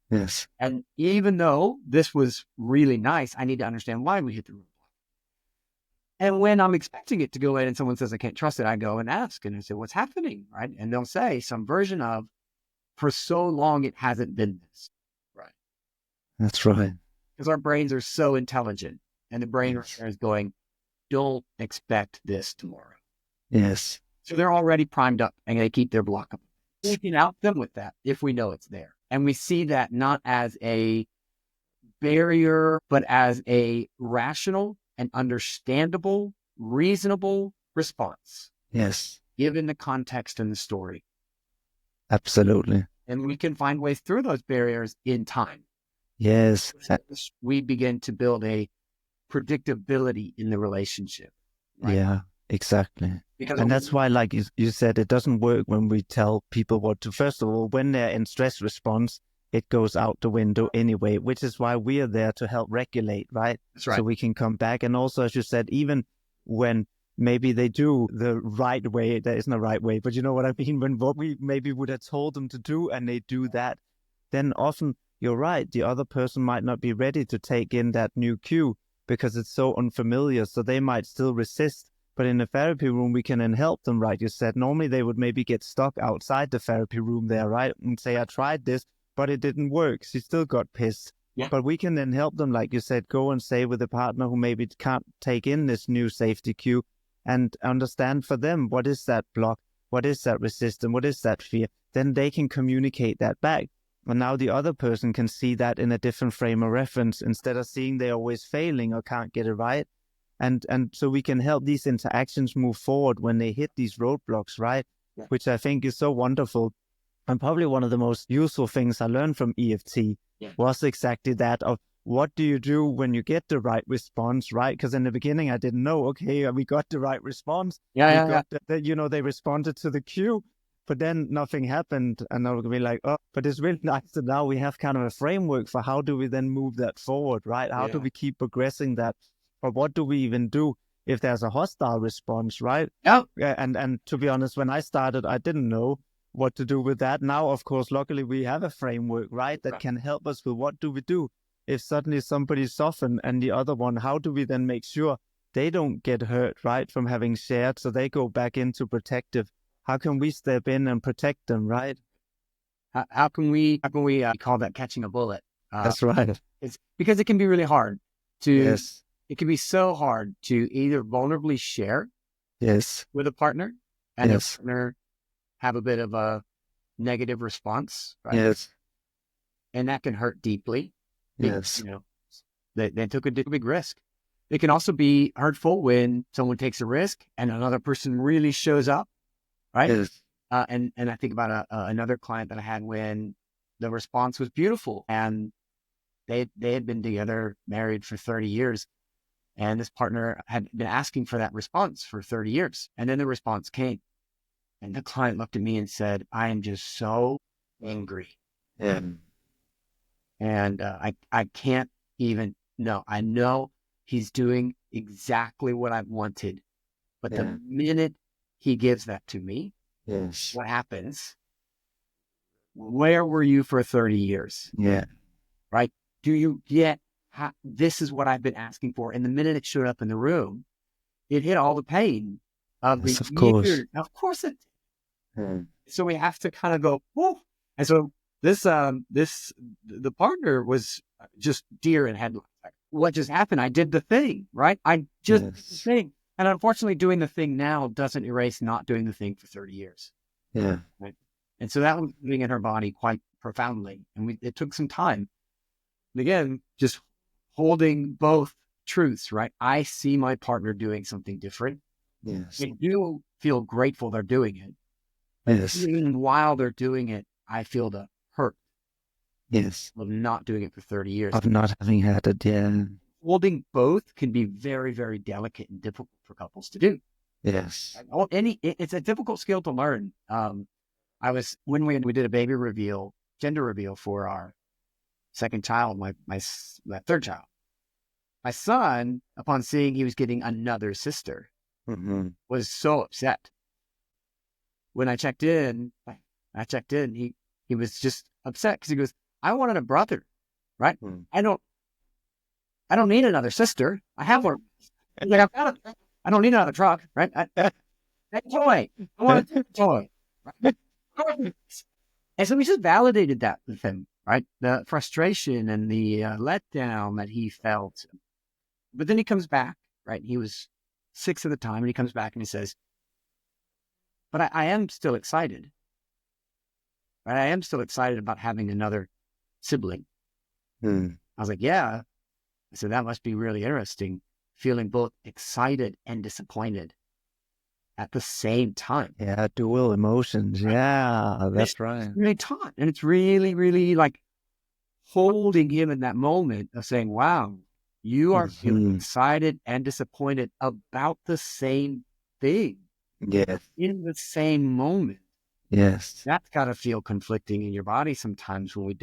Yes. And even though this was really nice, I need to understand why we hit the roadblock. And when I'm expecting it to go in and someone says, I can't trust it, I go and ask. And I say, what's happening? Right. And they'll say some version of, for so long, it hasn't been this. Right. That's right. Because our brains are so intelligent. And the brain is going, don't expect this tomorrow. Yes. So they're already primed up and they keep their block up. We can out them with that if we know it's there. And we see that not as a barrier, but as a rational and understandable, reasonable response. Yes. Given the context and the story. Absolutely. And we can find ways through those barriers in time. Yes. We begin to build a predictability in the relationship. Right? Yeah, exactly. Because and that's why, like you said, it doesn't work when we tell people what to. First of all, when they're in stress response, it goes out the window anyway, which is why we are there to help regulate, right? That's right. So we can come back. And also, as you said, even when maybe they do the right way, there isn't a right way, but you know what I mean? When what we maybe would have told them to do and they do that, then often you're right. The other person might not be ready to take in that new cue because it's so unfamiliar. So they might still resist. But in the therapy room, we can then help them, right? You said normally they would maybe get stuck outside the therapy room there, right? And say, I tried this, but it didn't work. She still got pissed. Yeah. But we can then help them, like you said, go and say with a partner who maybe can't take in this new safety cue and understand for them, what is that block? What is that resistance? What is that fear? Then they can communicate that back. And now the other person can see that in a different frame of reference instead of seeing they're always failing or can't get it right. And so we can help these interactions move forward when they hit these roadblocks, right? Yeah. Which I think is so wonderful. And probably one of the most useful things I learned from EFT was exactly that of what do you do when you get the right response, right? Because in the beginning, I didn't know, okay, we got the right response. They responded to the cue, but then nothing happened. And I would be like, oh, but it's really nice that now we have kind of a framework for how do we then move that forward, right? How do we keep progressing that? Or what do we even do if there's a hostile response, right? Yeah. And to be honest, when I started, I didn't know what to do with that. Now, of course, luckily we have a framework, right, that can help us with what do we do if suddenly somebody's softened and the other one, how do we then make sure they don't get hurt, right, from having shared, so they go back into protective? How can we step in and protect them, right? How can we call that catching a bullet? That's right. It's because it can be really hard to. Yes. It can be so hard to either vulnerably share with a partner and a partner have a bit of a negative response, right? Yes. And that can hurt deeply. Yes. They took a big risk. It can also be hurtful when someone takes a risk and another person really shows up, right? Yes. And I think about another client that I had when the response was beautiful. And they had been together, married for 30 years. And this partner had been asking for that response for 30 years. And then the response came. And the client looked at me and said, I am just so angry. Yeah. And I can't even, no, I know he's doing exactly what I wanted. But the minute he gives that to me, what happens? Where were you for 30 years? Yeah. Right? Do you get this is what I've been asking for? And the minute it showed up in the room, it hit all the pain of Yes, the of course. years. Of course it did. So we have to kind of go, whoa. And so the partner was just deer in headlights. Like, what just happened? I did the thing, right? I just did the thing. And unfortunately, doing the thing now doesn't erase not doing the thing for 30 years. Yeah. Right? And so that was living in her body quite profoundly. And it took some time. And again, just holding both truths, right? I see my partner doing something different. Yes. I do feel grateful they're doing it. Yes. Even while they're doing it, I feel the hurt. Yes. Of not doing it for 30 years. Of not having had it, yeah. Holding both can be very, very delicate and difficult for couples to do. Yes. It's a difficult skill to learn. When we did a baby reveal, gender reveal for our second child, my third child. My son, upon seeing he was getting another sister, was so upset. When I checked in, he was just upset because he goes, I wanted a brother, right? I don't need another sister. I have one. Like, I don't need another truck, right? That toy. I want a toy. Right? And so we just validated that with him, right? The frustration and the letdown that he felt. But then he comes back, right? He was 6 at the time, and he comes back and he says, but I am still excited. Right? I am still excited about having another sibling. I was like, yeah. I said, that must be really interesting, feeling both excited and disappointed at the same time. Yeah, dual emotions. Right? Yeah, that's right. It's really taught. And it's really, really like holding him in that moment of saying, wow, you are feeling excited and disappointed about the same thing. Yes. In the same moment. Yes. That's got to feel conflicting in your body sometimes when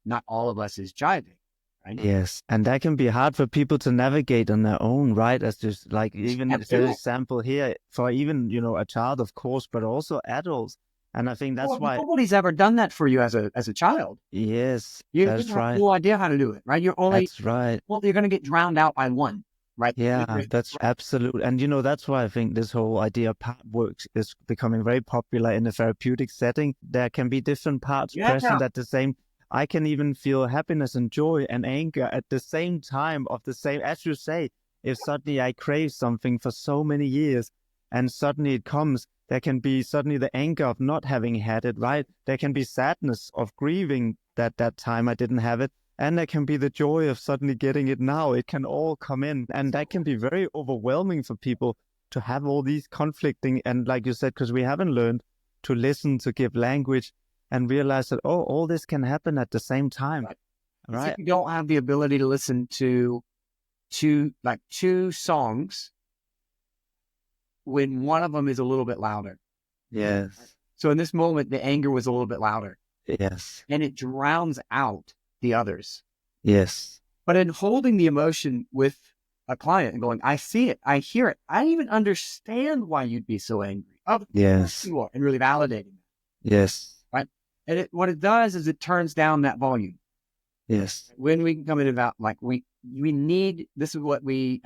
not all of us is jiving. Right? Yes. And that can be hard for people to navigate on their own, right? As just like even the example here for even, a child, of course, but also adults. And I think that's why nobody's ever done that for you as a child. Yes. You that's have right. no idea how to do it, right? That's right. Well, you're going to get drowned out by one. Right. Yeah, that's absolute. And, that's why I think this whole idea of part works is becoming very popular in a therapeutic setting. There can be different parts present at the same. I can even feel happiness and joy and anger at the same time as you say, if suddenly I crave something for so many years and suddenly it comes, there can be suddenly the anger of not having had it, right? There can be sadness of grieving that time I didn't have it. And there can be the joy of suddenly getting it now. It can all come in. And that can be very overwhelming for people to have all these conflicting. And like you said, because we haven't learned to listen, to give language and realize that, all this can happen at the same time. Right. If you don't have the ability to listen to two songs when one of them is a little bit louder. Yes. So in this moment, the anger was a little bit louder. Yes. And it drowns out the others. Yes. But in holding the emotion with a client and going, I see it, I hear it, I even understand why you'd be so angry. Oh, yes. You are, and really validating. Yes. Right. And what it does is it turns down that volume. Yes. When we come in about we need, this is what we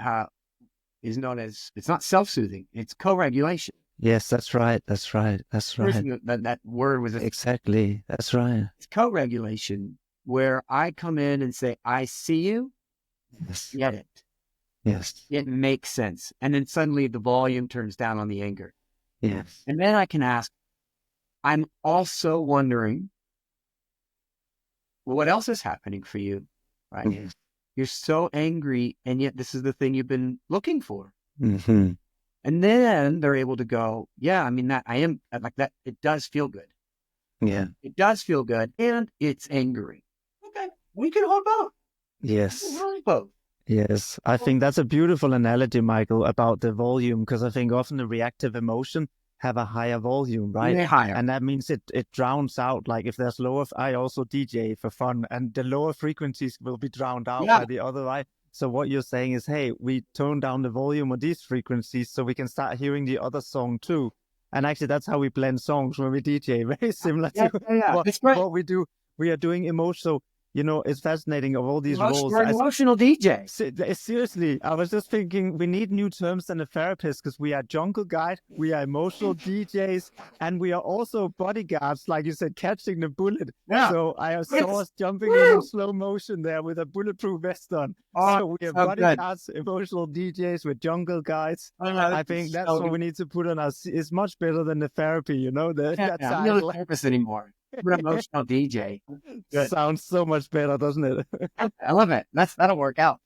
is known as, it's not self-soothing, it's co-regulation. Yes, that's right. That's right. That's right. That word was exactly. That's right. It's co-regulation, where I come in and say, I see you. Yes. Get it. Yes. It makes sense. And then suddenly the volume turns down on the anger. Yes. And then I can ask, I'm also wondering, what else is happening for you? Right? Yes. You're so angry, and yet this is the thing you've been looking for. Mm-hmm. And then they're able to go, yeah, I mean, that I am like that. It does feel good. Yeah. It does feel good, and it's angry. Okay, we can hold both. Yes. We can hold both. Yes. I think that's a beautiful analogy, Michael, about the volume, because I think often the reactive emotion have a higher volume, right? Way higher. And that means it drowns out. Like if there's lower, I also DJ for fun, and the lower frequencies will be drowned out by the other, right? So what you're saying is, hey, we tone down the volume of these frequencies so we can start hearing the other song too. And actually, that's how we blend songs when we DJ. Very similar to what we do. We are doing emotional. It's fascinating of all these roles. We're emotional DJ. Seriously, I was just thinking we need new terms than a therapist, because we are jungle guide, we are emotional DJs, and we are also bodyguards, like you said, catching the bullet. Yeah. So I saw us jumping in slow motion there with a bulletproof vest on. So we are bodyguards, emotional DJs, we're jungle guides. I think that's what we need to put on us. It's much better than the therapy, I'm not a therapist anymore. We're an emotional DJ. Good. Sounds so much better, doesn't it? I love it. That'll work out.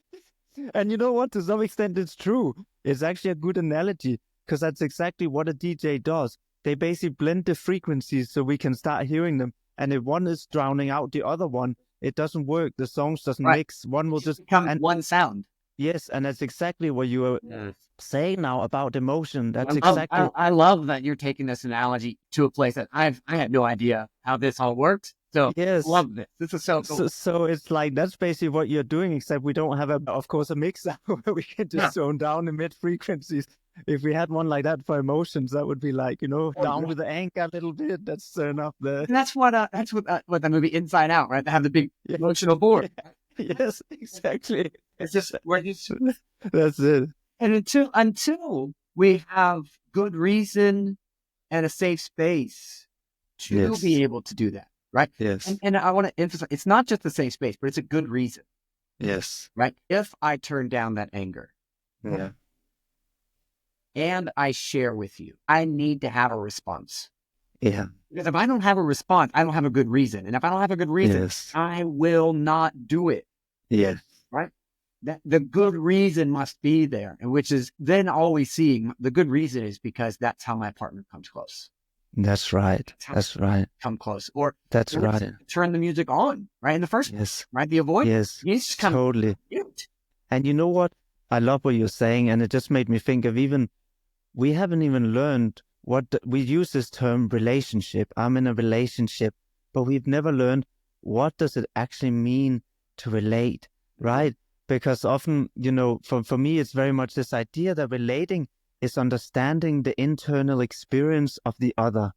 And you know what? To some extent, it's true. It's actually a good analogy, because that's exactly what a DJ does. They basically blend the frequencies so we can start hearing them. And if one is drowning out the other one, it doesn't work. The songs doesn't mix. One will just become one sound. Yes, and that's exactly what you were saying now about emotion. That's exactly. I love that you're taking this analogy to a place that I had no idea how this all works. So yes, love this. This is so cool. So it's like that's basically what you're doing, except we don't have of course, a mixer where we can just zone down the mid frequencies. If we had one like that for emotions, that would be like, down with the anchor a little bit. That's enough there. That's what the movie Inside Out, right? They have the big emotional board. Yes, exactly. It's just that's it. And until we have good reason and a safe space to be able to do that, right? Yes. And I want to emphasize, it's not just a safe space, but it's a good reason. Yes. Right? If I turn down that anger, and I share with you, I need to have a response. Yeah. Because if I don't have a response, I don't have a good reason. And if I don't have a good reason, I will not do it. Yes. Right? The good reason must be there, and which is then always seeing the good reason is because that's how my partner comes close. That's right. That's right. Come close. Or that's right. Turn the music on, right? In the first place, right? The avoidance. Yes. Totally. And you know what? I love what you're saying. And it just made me think of we haven't even learned we use this term relationship. I'm in a relationship, but we've never learned what does it actually mean to relate, right? Because often, for me, it's very much this idea that relating is understanding the internal experience of the other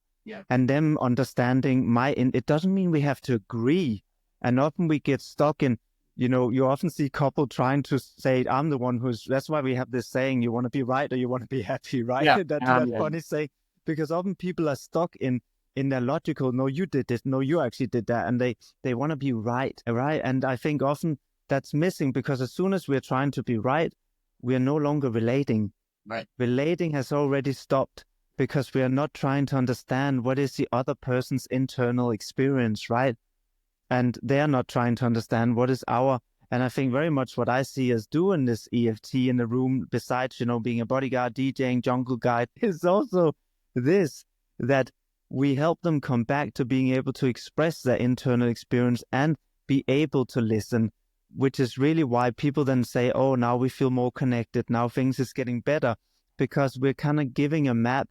and them understanding it doesn't mean we have to agree. And often we get stuck in, you often see couple trying to say, I'm the one that's why we have this saying, you want to be right or you want to be happy, right? Yeah. That funny saying, because often people are stuck in their logical, no, you did this, no, you actually did that. And they want to be right? And I think often that's missing, because as soon as we're trying to be right, we are no longer relating. Right. Relating has already stopped, because we are not trying to understand what is the other person's internal experience, right? And they are not trying to understand what is and I think very much what I see as doing this EFT in the room, besides, being a bodyguard, DJing, jungle guide, is also this, that we help them come back to being able to express their internal experience and be able to listen, which is really why people then say, oh, now we feel more connected, now things is getting better, because we're kind of giving a map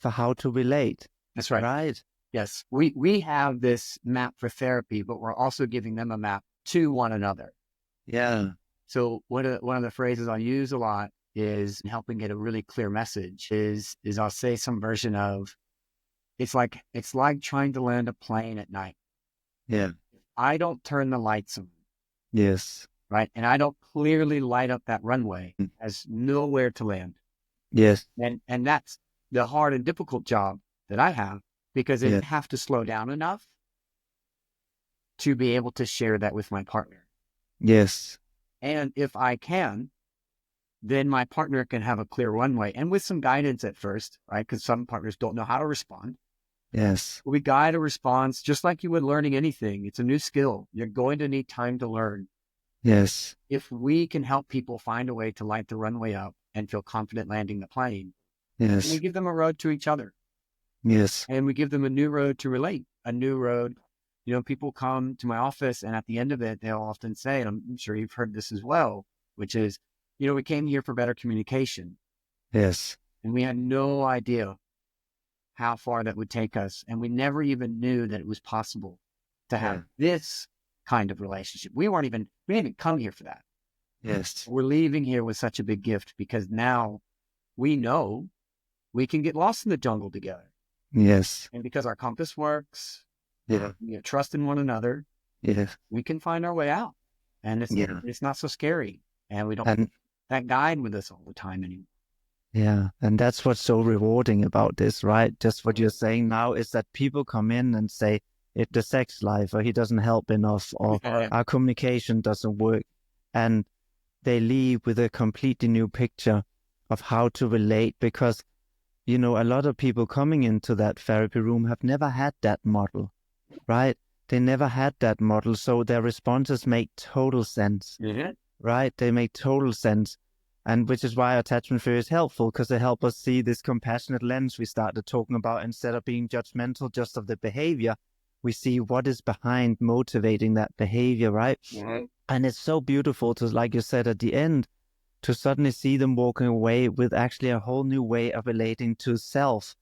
for how to relate. That's right. Right. Yes. We have this map for therapy, but we're also giving them a map to one another. Yeah. So one of the phrases I use a lot is helping get a really clear message is I'll say some version of, it's like trying to land a plane at night. Yeah. I don't turn the lights on. Yes. Right. And I don't clearly light up that runway as nowhere to land. Yes. And that's the hard and difficult job that I have, because I have to slow down enough to be able to share that with my partner. Yes. And if I can, then my partner can have a clear runway, and with some guidance at first, right? Because some partners don't know how to respond. Yes. We guide a response just like you would learning anything. It's a new skill. You're going to need time to learn. Yes. If we can help people find a way to light the runway up and feel confident landing the plane, yes, we give them a road to each other. Yes. And we give them a new road to relate. a new road. People come to my office, and at the end of it, they'll often say, and I'm sure you've heard this as well, which is, we came here for better communication. Yes. And we had no idea how far that would take us. And we never even knew that it was possible to have this kind of relationship. We didn't even come here for that. Yes. We're leaving here with such a big gift because now we know we can get lost in the jungle together. Yes. And because our compass works, Yeah. we have trust in one another, Yes. we can find our way out. And it's not so scary. And we don't have that guide with us all the time anymore. Yeah. And that's what's so rewarding about this, right? Just what you're saying now is that people come in and say, it's the sex life, or he doesn't help enough, or our communication doesn't work. And they leave with a completely new picture of how to relate, because, a lot of people coming into that therapy room have never had that model, right? They never had that model. So their responses make total sense, right? They make total sense. And which is why attachment theory is helpful, because they help us see this compassionate lens we started talking about. Instead of being judgmental just of the behavior, we see what is behind motivating that behavior, right? And it's so beautiful to, like you said at the end, to suddenly see them walking away with actually a whole new way of relating to self,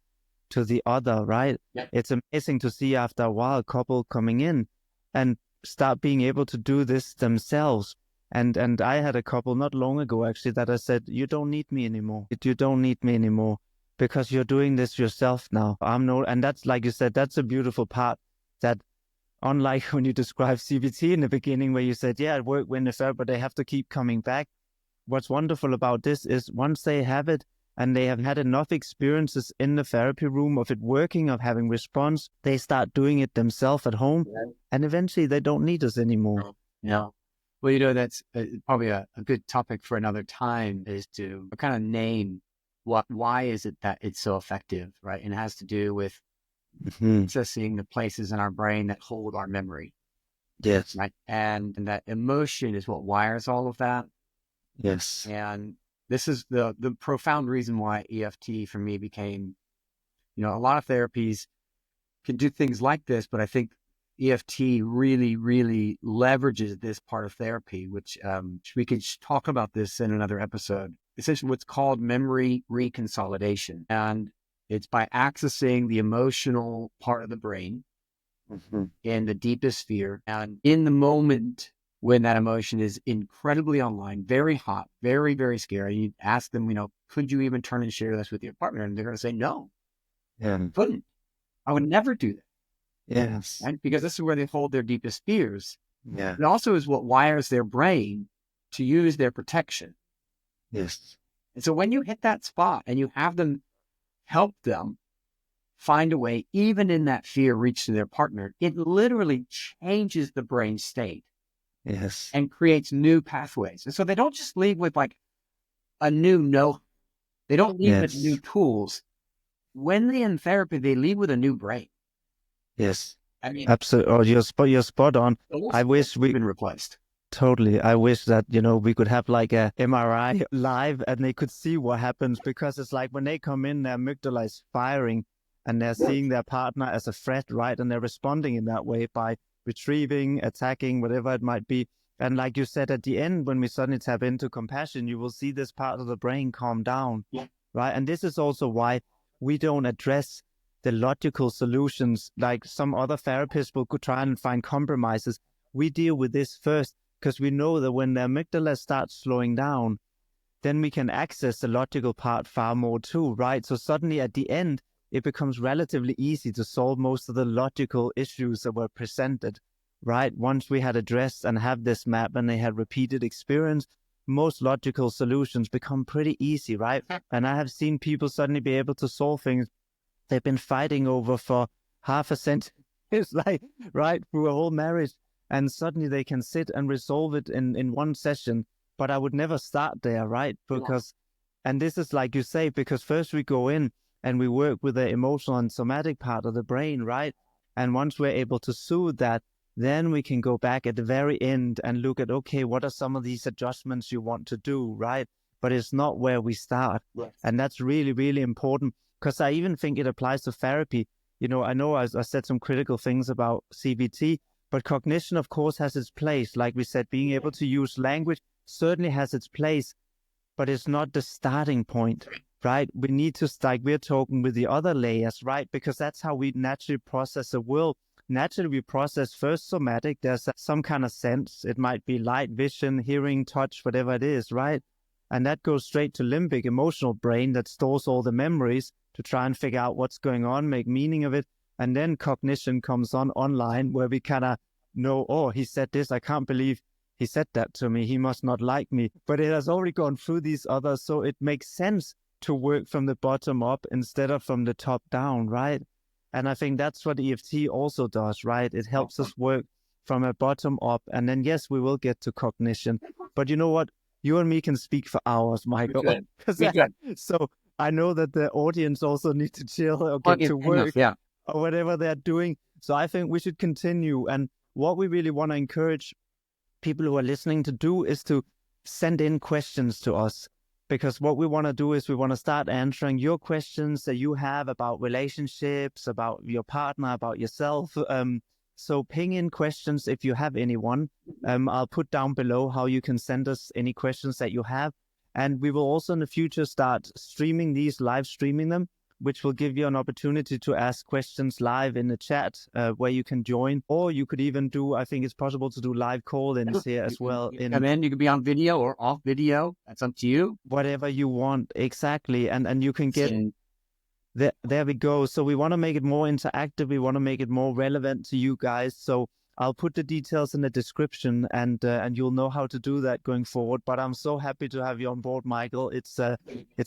to the other, right? It's amazing to see after a while a couple coming in and start being able to do this themselves. And I had a couple not long ago, actually, that I said, you don't need me anymore. You don't need me anymore because you're doing this yourself now. And that's, like you said, that's a beautiful part, that unlike when you described CBT in the beginning, where you said, yeah, it worked when they felt, but they have to keep coming back. What's wonderful about this is once they have it and they have had enough experiences in the therapy room of it working, of having response, they start doing it themselves at home. And eventually they don't need us anymore. No. Well, that's probably a good topic for another time, is to kind of name why is it that it's so effective, right? And it has to do with accessing the places in our brain that hold our memory. Yes. Right. And that emotion is what wires all of that. Yes. And this is the profound reason why EFT for me became, a lot of therapies can do things like this, but I think EFT really, really leverages this part of therapy, which we could talk about this in another episode. Essentially what's called memory reconsolidation. And it's by accessing the emotional part of the brain in the deepest sphere. And in the moment when that emotion is incredibly online, very hot, very, very scary, you ask them, could you even turn and share this with your partner? And they're going to say, no, couldn't. I would never do that. Yes. Right? Because this is where they hold their deepest fears. Yeah. It also is what wires their brain to use their protection. Yes. And so when you hit that spot and you have them help them find a way, even in that fear, reach to their partner, it literally changes the brain state. Yes. And creates new pathways. And so they don't just leave with like a new they don't leave with new tools. When they're in therapy, they leave with a new brain. Yes. I mean, absolutely. Oh, you're spot on. I wish we've been replaced. Totally. I wish that, we could have like a MRI live and they could see what happens, because it's like when they come in, their amygdala is firing and they're seeing their partner as a threat, right? And they're responding in that way by retrieving, attacking, whatever it might be. And like you said, at the end, when we suddenly tap into compassion, you will see this part of the brain calm down, right? And this is also why we don't address the logical solutions like some other therapists will try and find compromises. We deal with this first, because we know that when the amygdala starts slowing down, then we can access the logical part far more too, right? So suddenly at the end, it becomes relatively easy to solve most of the logical issues that were presented, right? Once we had addressed and have this map and they had repeated experience, most logical solutions become pretty easy, right? And I have seen people suddenly be able to solve things they've been fighting over for half a century, it's like, right, through a whole marriage. And suddenly they can sit and resolve it in one session. But I would never start there, right? Because, and this is like you say, because first we go in and we work with the emotional and somatic part of the brain, right? And once we're able to soothe that, then we can go back at the very end and look at, okay, what are some of these adjustments you want to do, right? But it's not where we start. And that's really, really important, because I even think it applies to therapy. I know I said some critical things about CBT, but cognition, of course, has its place. Like we said, being able to use language certainly has its place, but it's not the starting point, right? We need to, like we're talking with the other layers, right? Because that's how we naturally process the world. Naturally, we process first somatic. There's some kind of sense. It might be light, vision, hearing, touch, whatever it is, right? And that goes straight to limbic, emotional brain that stores all the memories to try and figure out what's going on, make meaning of it. And then cognition comes on online where we kind of know, oh, he said this. I can't believe he said that to me. He must not like me. But it has already gone through these others. So it makes sense to work from the bottom up instead of from the top down, right? And I think that's what EFT also does, right? It helps us work from a bottom up. And then, yes, we will get to cognition. But you know what? You and me can speak for hours, Michael. So I know that the audience also need to chill or get to work or whatever they're doing. So I think we should continue. And what we really want to encourage people who are listening to do is to send in questions to us. Because what we want to do is we want to start answering your questions that you have about relationships, about your partner, about yourself. So ping in questions if you have anyone. I'll put down below how you can send us any questions that you have. And we will also in the future start streaming these, live streaming them, which will give you an opportunity to ask questions live in the chat where you can join. Or you could even do, I think it's possible to do live call-ins here as well. And then you can be on video or off video. That's up to you. Whatever you want, exactly. And you can get... There we go. So we want to make it more interactive. We want to make it more relevant to you guys. So I'll put the details in the description and you'll know how to do that going forward. But I'm so happy to have you on board, Michael. It's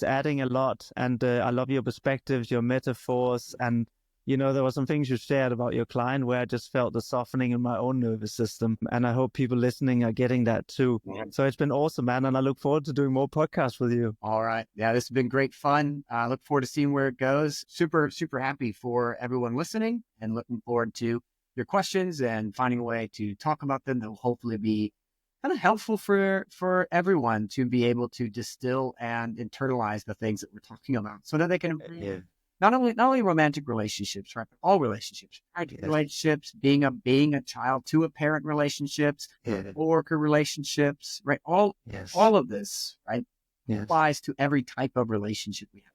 adding a lot. And I love your perspectives, your metaphors. And, there were some things you shared about your client where I just felt the softening in my own nervous system. And I hope people listening are getting that too. So it's been awesome, man. And I look forward to doing more podcasts with you. All right. Yeah, this has been great fun. I look forward to seeing where it goes. Super, super happy for everyone listening and looking forward to your questions and finding a way to talk about them that will hopefully be kind of helpful for everyone to be able to distill and internalize the things that we're talking about so that they can improve not only romantic relationships, right, but all relationships, right? Relationships, being a child to a parent relationships, worker relationships, right? All of this, right, applies to every type of relationship we have.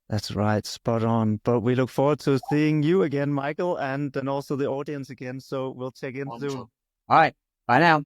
That's right. Spot on. But we look forward to seeing you again, Michael, and then also the audience again. So we'll check in soon. All right. Bye now.